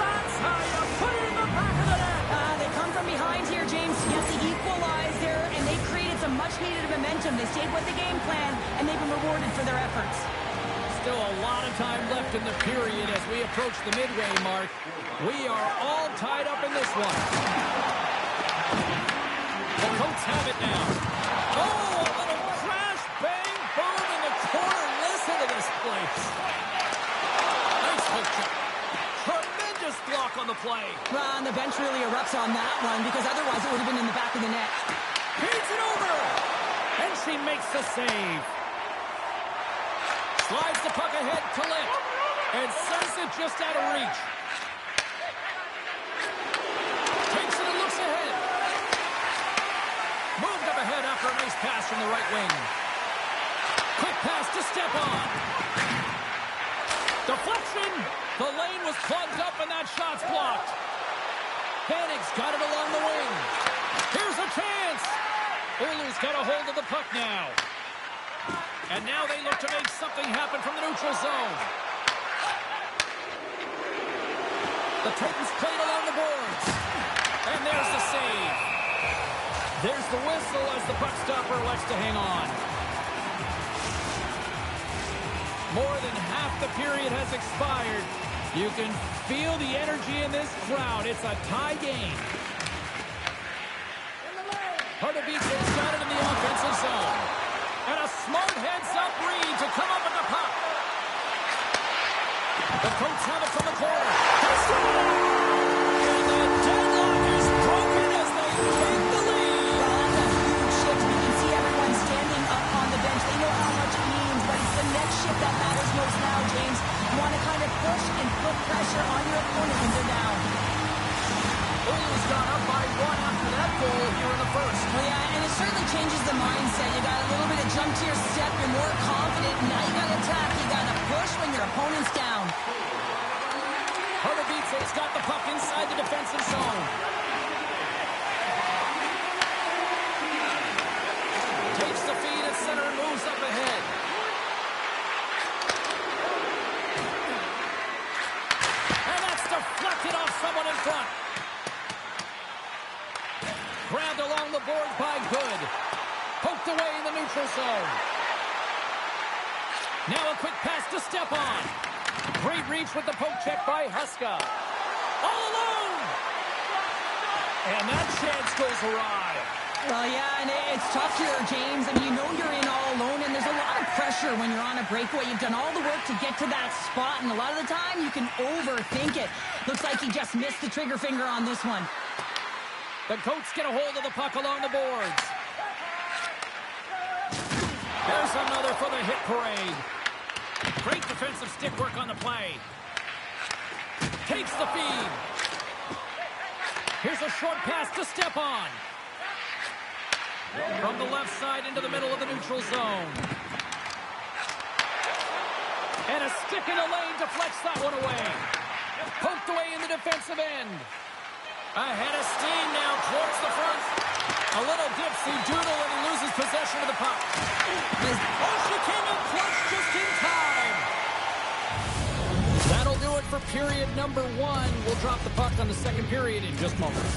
That's how you put it in the back of the net. They come from behind here, James, to get the equalizer, and they created some much-needed momentum. They stayed with the game plan, and they've been rewarded for their efforts. Still a lot of time left in the period as we approach the midway mark. We are all tied up in this one. The Coats have it now. Oh, a little crash, bang, boom in the corner. Listen to this place. Nice hook check. Tremendous block on the play. Well, and the bench really erupts on that one, because otherwise it would have been in the back of the net. Feeds it over. And she makes the save. Slides the puck ahead to Litt. And sends it just out of reach. Takes it and looks ahead. Moved up ahead after a nice pass from the right wing. Quick pass to step on. Deflection. The lane was plugged up and that shot's blocked. Bennick's got it along the wing. Here's a chance. Oilers got a hold of the puck now. And now they look to make something happen from the neutral zone. The Titans played along the boards. And there's the save. There's the whistle as the puck stopper elects to hang on. More than half the period has expired. You can feel the energy in this crowd. It's a tie game. Pardubice's got it in the offensive zone. And a smart heads-up read to come up with the puck. The Coats have it from the corner. And the deadlock is broken as they take the lead. Well, that's a huge shift. We can see everyone standing up on the bench. They know how much it means, but it's the next shift that matters most now, James. You want to kind of push and put pressure on your opponent when they're down. Oilers got up by one after that goal here in the first. Well, yeah, and it certainly changes the mindset. You got a little bit of jump to your step. You're more confident. Now you got to attack. You got to push when your opponent's down. Pardubice's got the puck inside the defensive zone. Takes the feed at center and moves up ahead. And that's deflected off someone in front. Grabbed along the boards by Good. Poked away in the neutral zone. Now a quick pass to step on. Great reach with the poke check by Huska. All alone! And that chance goes awry. Well, yeah, and it's tough here, James. I mean, you know you're in all alone, and there's a lot of pressure when you're on a breakaway. You've done all the work to get to that spot, and a lot of the time you can overthink it. Looks like he just missed the trigger finger on this one. The Coats get a hold of the puck along the boards. There's another for the hit parade. Great defensive stick work on the play. Fakes the feed. Here's a short pass to Stepan. From the left side into the middle of the neutral zone. And a stick in the lane deflects that one away. Poked away in the defensive end. Ahead of steam now towards the front. A little dipsy doodle and he loses possession of the puck. Oh, she came in clutch just in time. That'll do it for period number 1. We'll drop the puck on the second period in just moments.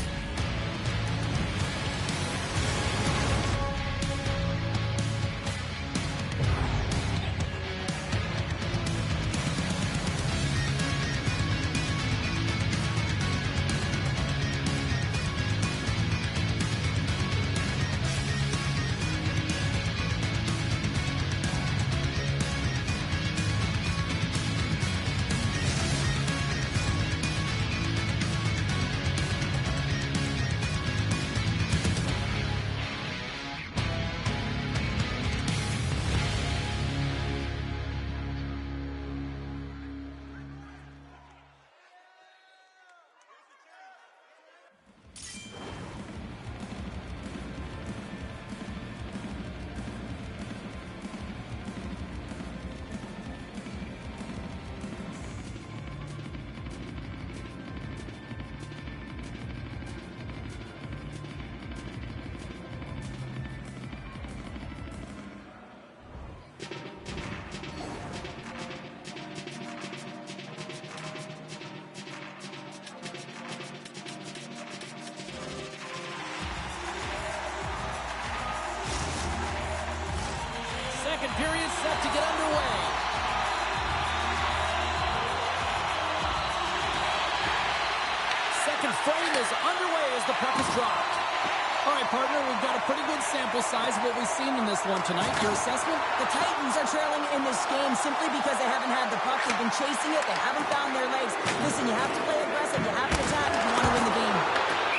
Second period set to get underway. Second frame is underway as the puck is dropped. All right, partner, we've got a pretty good sample size of what we've seen in this one tonight. Your assessment? The Titans are trailing in this game simply because they haven't had the puck. They've been chasing it. They haven't found their legs. Listen, you have to play aggressive. You have to attack if you want to win the game.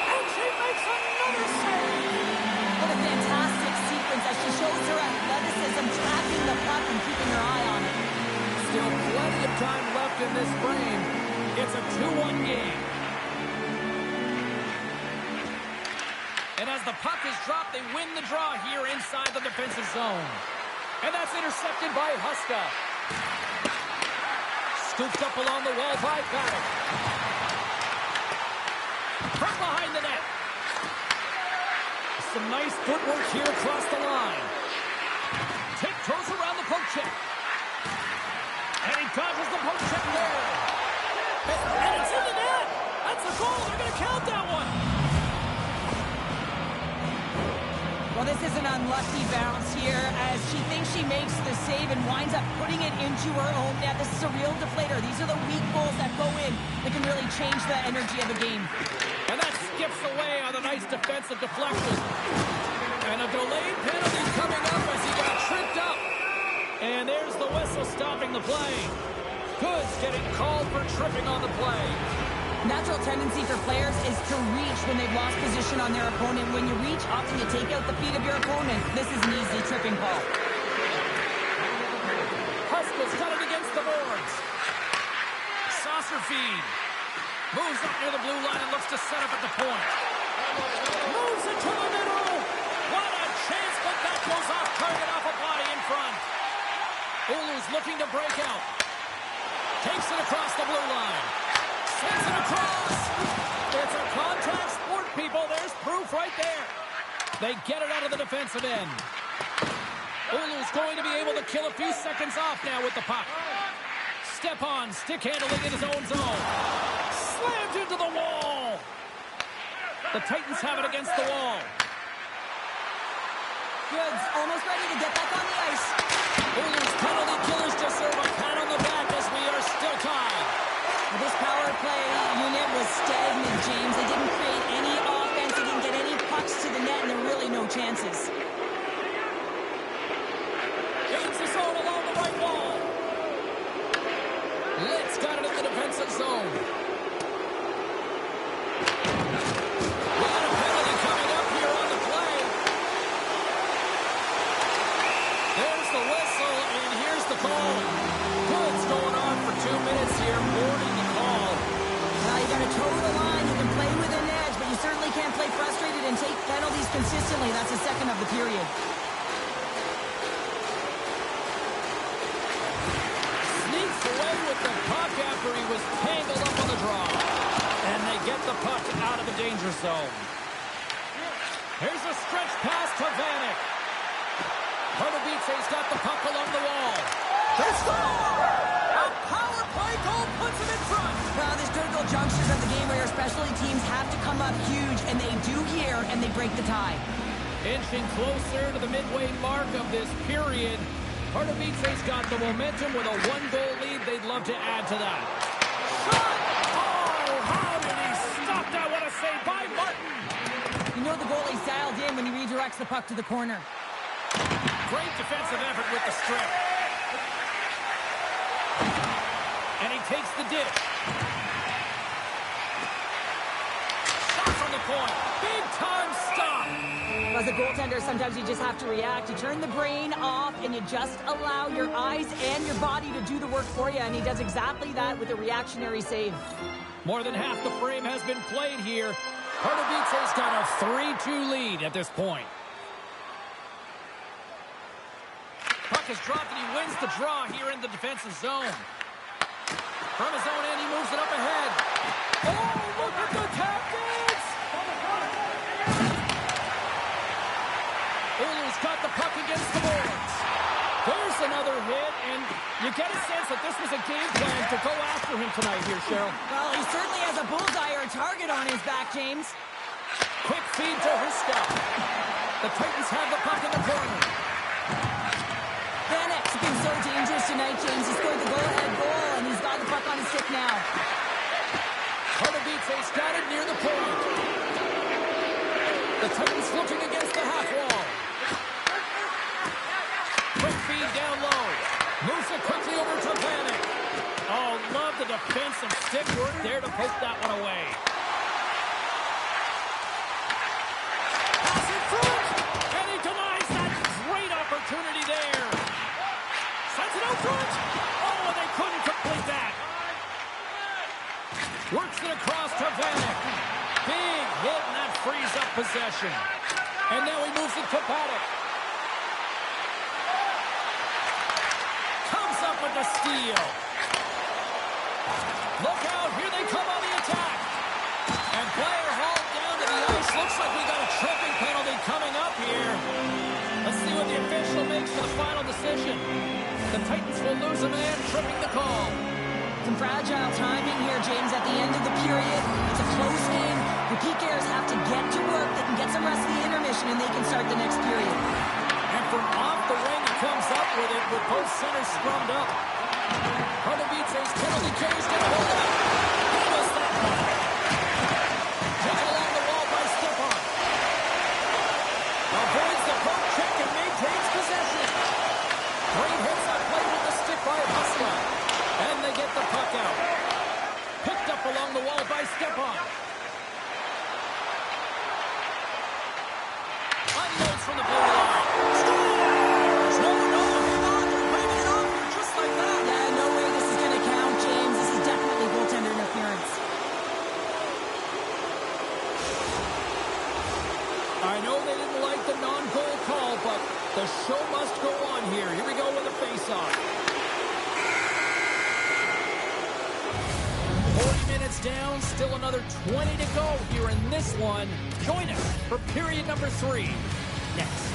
And she makes another save. What a fantastic sequence as she shows her athleticism, tracking the puck and keeping her eye on it. Still plenty of time left in this frame. It's a 2-1 game. And as the puck is dropped, they win the draw here inside the defensive zone. And that's intercepted by Huska. Scooped up along the wall by Paddock. From behind the net. Some nice footwork here across the line. Tiptoes around the poke check. And he dodges the poke check there. And it's in the net. That's a goal. They're going to count that one. Well, this is an unlucky bounce here as she thinks she makes the save and winds up putting it into her own net. This is a real deflator. These are the weak goals that go in that can really change the energy of the game. And that skips away on a nice defensive deflection. And a delayed penalty coming up as he got tripped up. And there's the whistle stopping the play. Goods getting called for tripping on the play. Natural tendency for players is to reach when they've lost position on their opponent. When you reach, often you take out the feet of your opponent. This is an easy tripping call. Huskell's got it against the boards. Saucer feed. Moves up near the blue line and looks to set up at the point. Moves it to the middle. What a chance, but that goes off target off a body in front. Oulu's looking to break out. Takes it across the blue line. Sends it across. It's a contact sport, people. There's proof right there. They get it out of the defensive end. Oulu's going to be able to kill a few seconds off now with the puck. Stepan stick handling in his own zone. Slammed into the wall. The Titans have it against the wall. Goods almost ready to get back on the ice. Oulu's penalty killers deserve a pat on the back as we are still tied. This power play unit was stagnant, James. They didn't create any offense. They didn't get any pucks to the net, and there were really no chances. Gains the zone along the right wall. Litz got it in the defensive zone. We got a penalty coming up here on the play. There's the whistle, and here's the call. Goods going on for 2 minutes here, boarding the call. danger zone. Here's a stretch pass to Vanek. Pardubice's got the puck along the wall. They score! A power play goal puts them in front. Well, there's critical junctures of the game where your specialty teams have to come up huge, and they do here, and they break the tie. Inching closer to the midway mark of this period. Pardubice's got the momentum with a one-goal lead. They'd love to add to that. Shot! Oh, how did he stop that? What a save by Martin! You know the goalie's dialed in when he redirects the puck to the corner. Great defensive effort with the strip. And he takes the dish. Shot from the point. Big time stop. As a goaltender, sometimes you just have to react. You turn the brain off and you just allow your eyes and your body to do the work for you. And he does exactly that with a reactionary save. More than half the frame has been played here. Pardubice's got a 3-2 lead at this point. Puck is dropped and he wins the draw here in the defensive zone. From his own end, he moves it up ahead. Oh, look at the tactics! Oilers got the puck against the boards. There's another hit, and you get a sense that this was a game plan to go after him tonight here, Cheryl. Well, he certainly has a bullseye or a target on his back, James. Quick feed to Huska. The Titans have the puck in the corner. Vanek's been so dangerous tonight, James. He scored the go-ahead goal, and he's got the puck on his stick now. Pardubice's got it near the point. The Titans looking against the half wall. Quick feed down low. Moves it quickly over to Vanek. Oh, love the defensive stick work there to poke that one away. Pass in front, and he denies that great opportunity there. Sends it out front. Oh, and they couldn't complete that. Works it across to Vanek. Big hit, and that frees up possession. And now he moves it to Paddock. Comes up with the steal. Look out, here they come on the attack. And player hauled down to the ice. Looks like we got a tripping penalty coming up here. Let's see what the official makes for the final decision. The Titans will lose a man, tripping the call. Some fragile timing here, James, at the end of the period. It's a close game. The PKers have to get to work. They can get some rest of the intermission, and they can start the next period. And from off the wing, he comes up with it with both centers scrummed up. Pardubice's penalty carries down. Hold it up. He missed that one. Taken along the wall by Stepan. Avoids the poke check and maintains possession. Great hits that play with the stick by Huska. And they get the puck out. Picked up along the wall by Stepan. Unloads from the blue line. Scores! No, hang on. They're bringing it off here just like that. Yeah, no way this is going to count, James. This is definitely goaltender interference. I know they didn't like the non-goal call, but the show must go on here. Here we go with a face-off. 40 minutes down, still another 20 to go here in this one. Join us for period number 3 next.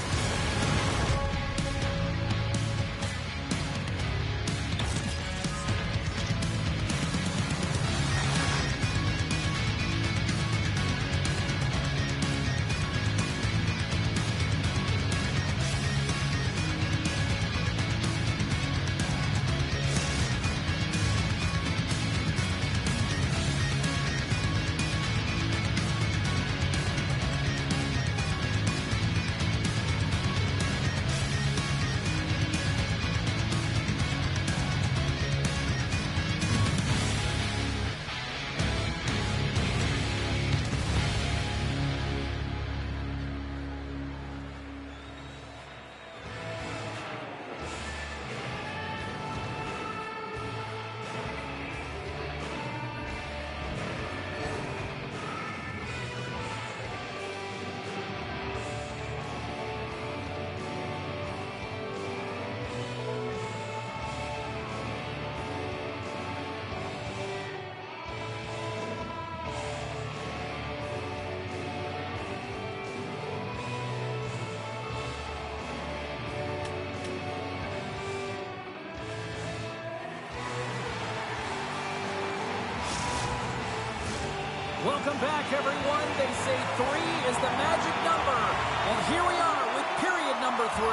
Welcome back, everyone. They say 3 is the magic number. And here we are with period number 3.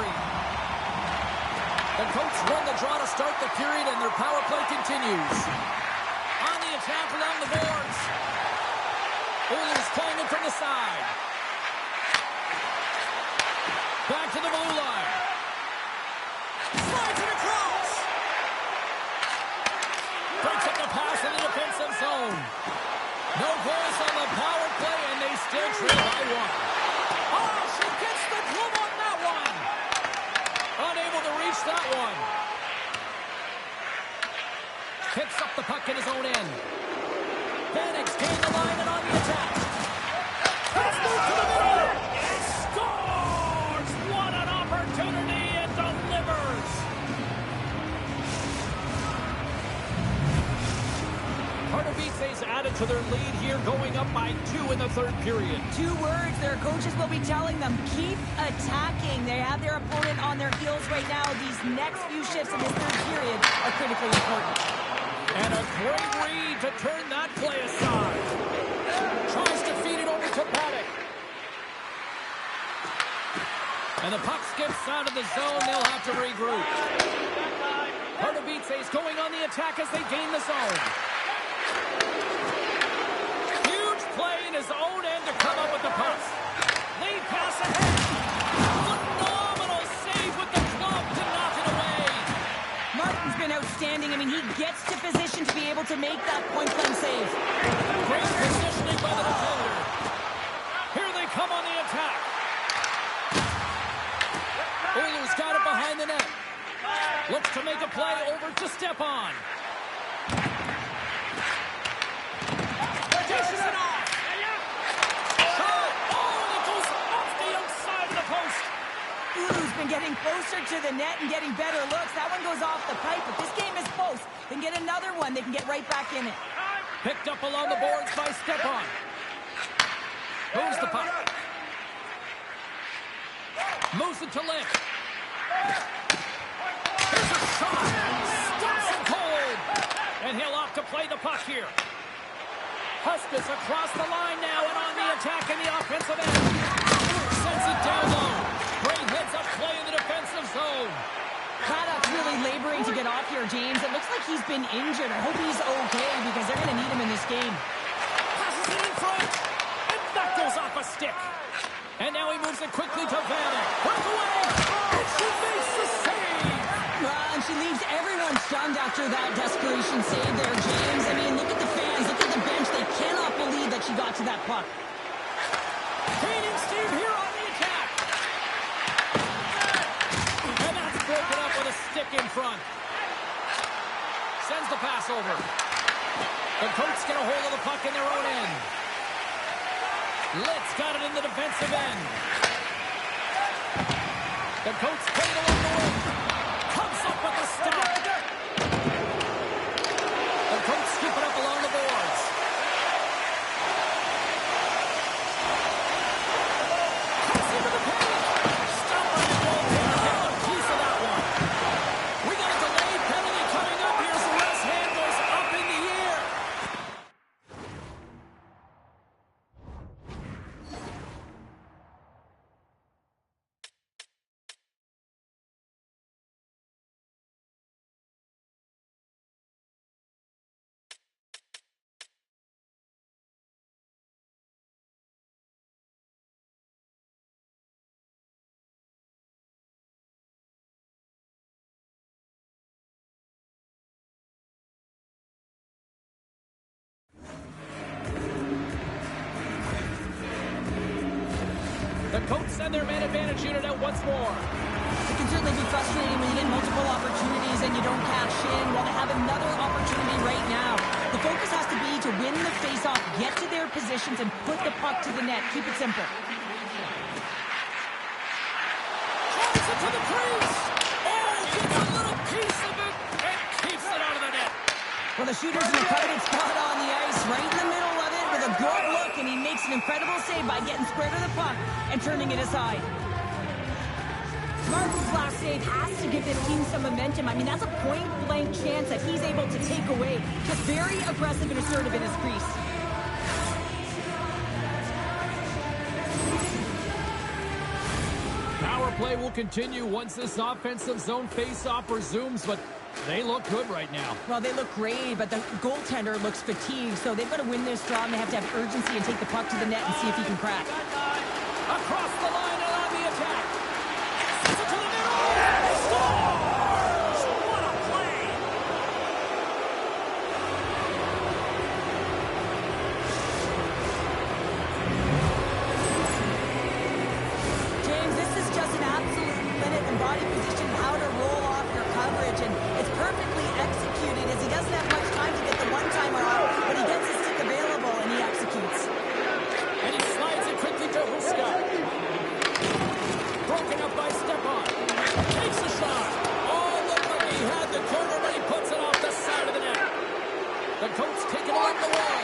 The Coats run the draw to start the period, and their power play continues. On the attack along the boards. Oilers playing it from the side. Back to the blue line. Slides it across. Breaks up the pass in the defensive zone. No goals on the power play, and they still trail by 1. Oh, she gets the glove on that one. Unable to reach that one. Picks up the puck in his own end. Panics gain the line and on the attack. Pass move to the middle. And scores! What an opportunity, and delivers. Pardubice's added to their lead here, going up by 2 in the third period. 2 words their coaches will be telling them: keep attacking. They have their opponent on their heels right now. These next few shifts in this third period are critically important. And a great read to turn that play aside. Tries to feed it over to Paddock. And the puck skips out of the zone. They'll have to regroup. Pardubice's going on the attack as they gain the zone. Huge play in his own end to come up with the puck. Lead pass ahead. Phenomenal save with the glove to knock it away. Martin's been outstanding. I mean, he gets to position to be able to make that point-blank save. Great positioning by the defender. Here they come on the attack. Oilers got it behind the net. Looks to make a play over to Stepan. Dishes it off. Shot. Oh, and it goes off the outside of the post. Ulu's been getting closer to the net and getting better looks. That one goes off the pipe, but this game is close. They can get another one. They can get right back in it. Picked up along the boards by Stepan. Moves the puck. Moves it to Lick. Here's a shot. Stops him cold. And he'll opt to play the puck here. Huskus across the line now and on the attack in the offensive end. Sends it down low. Great heads-up play in the defensive zone. Paddock's really laboring to get off here, James. It looks like he's been injured. I hope he's okay because they're going to need him in this game. Passes it in front. And that goes off a stick. And now he moves it quickly to Vanna. Breakaway. And she makes the save. And she leaves everyone stunned after that desperation save there, James. I mean, look at the fans. Look at the bench. They cannot believe that she got to that puck. Gaining steam here on the attack. And that's broken up with a stick in front. Sends the pass over. The Coats get a hold of the puck in their own end. Litz got it in the defensive end. The Coats play it along the wing. Comes up with a stop. The Coats scoop it up along the boards. Pass into the paint. Stop by the goaltender. Get a piece of that one. We got a delayed penalty coming up here. So West hand goes up in the air. The Coats send their man advantage unit out once more. It can certainly be frustrating when you get multiple opportunities and you don't cash in. Well, they have another opportunity right now. The focus has to be to win the faceoff, get to their positions, and put the puck to the net. Keep it simple. Drives it to the crease. Oh, gets a little piece of it and keeps it out of the net. Well, the shooter's in a coveted spot on the ice, right in the middle of it with a good look, and he makes an incredible save by getting square to the puck and turning it aside. Martin's last save has to give this team some momentum. I mean, that's a point-blank chance that he's able to take away. Just very aggressive and assertive in his crease. Power play will continue once this offensive zone face-off resumes, but they look good right now. Well, they look great, but the goaltender looks fatigued, so they've got to win this draw, and they have to have urgency and take the puck to the net and see if he can crack. Across the line and on the attack. Sends it to the middle. Scores! What a play! James, this is just an absolute minute and body position, how to roll off your coverage, and it's perfectly executed as he doesn't have much time to get the one-timer off, but he gets his stick available and he executes. And he slides it quickly to Huska. Broken up by Stepan. Takes a shot. Oh, look like he had the corner, but he puts it off the side of the net. The coach taking it on the wall.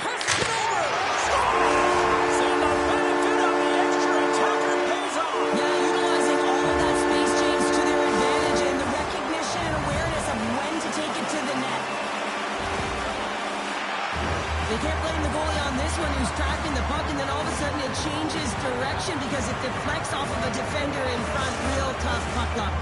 Pass it over. Scores! And the benefit of the extra attacker pays off. Yeah, utilizing all of that space, James, to their advantage and the recognition and awareness of when to take it to the net. They can't blame the goalie on this one who's tracking the puck, and then all of a sudden it changes direction because it deflects off of a defender in front. Real tough puck luck.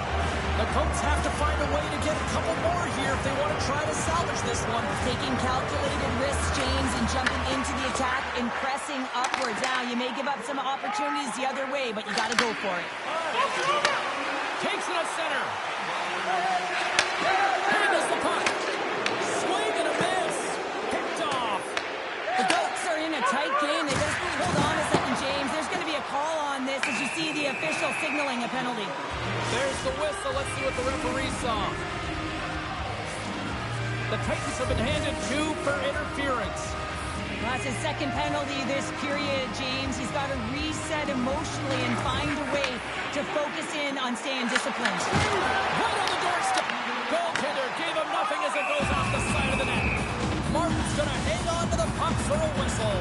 The Colts have to find a way to get a couple more here if they want to try to salvage this one. Taking calculated risks, James, and jumping into the attack and pressing upwards. Now, you may give up some opportunities the other way, but you got to go for it. Takes it at center. Handles the puck. Swing and a miss. Picked off. The Goats are in a tight game. They just hold on a second, James. There's going to be a call on this as you see the official signaling a penalty. There's the whistle. Let's see what the referee saw. The Titans have been handed 2 for interference. That's his second penalty this period, James. He's got to reset emotionally and find a way to focus in on staying disciplined. Right on the doorstep. Goaltender gave him nothing as it goes off the side of the net. Martin's going to hang on to the puck for a whistle.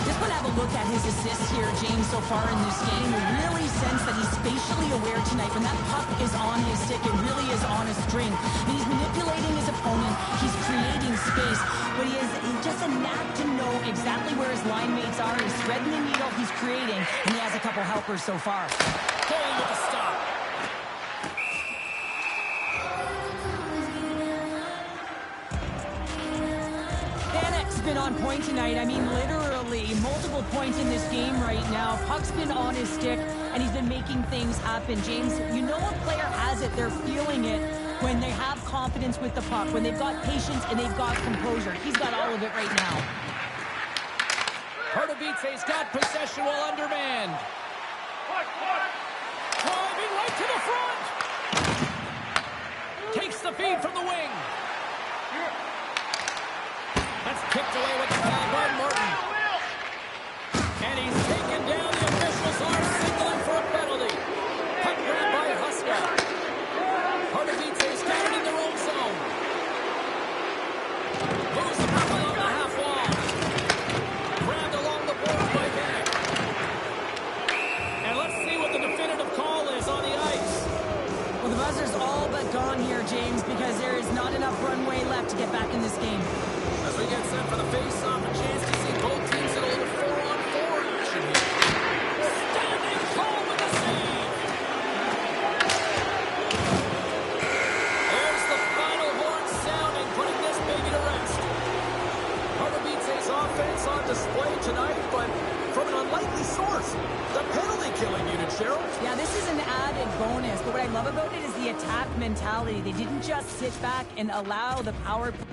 Just want to have a look at his assists here, James, so far in this game. You really sense that he's spatially aware tonight. When that puck is on his stick, it really is on a string. I mean, he's manipulating his opponent. He's creating space. But he has just a knack to know exactly where his line mates are. He's threading the needle. He's creating. And he has a couple helpers so far. Going with the stop. Bannock's been on point tonight. I mean, literally, multiple points in this game right now. Puck's been on his stick, and he's been making things happen. James, you know a player has it. They're feeling it when they have confidence with the puck, when they've got patience and they've got composure. He's got all of it right now. Pardubice's got possession while undermanned. Driving right to the front. Takes the feed from the wing. That's kicked away with the foul by Martin. And he's taken down. The officials are signaling for a penalty. Puck grabbed by Huska. Pardubice's got it in their own zone. Moves the puck along the half wall. Grabbed along the boards by Bannock. And let's see what the definitive call is on the ice. Well, the buzzer's all but gone here, James, because there is not enough runway left to get back in this game. As we get set for the face-off, a chance to see both teams in a little 4-on-4 action here. Standing tall with the save. There's the final horn sounding, putting this baby to rest. Pardubice's offense on display tonight, but from an unlikely source. The penalty-killing unit, Cheryl. Yeah, this is an added bonus, but what I love about it is the attack mentality. They didn't just sit back and allow the power play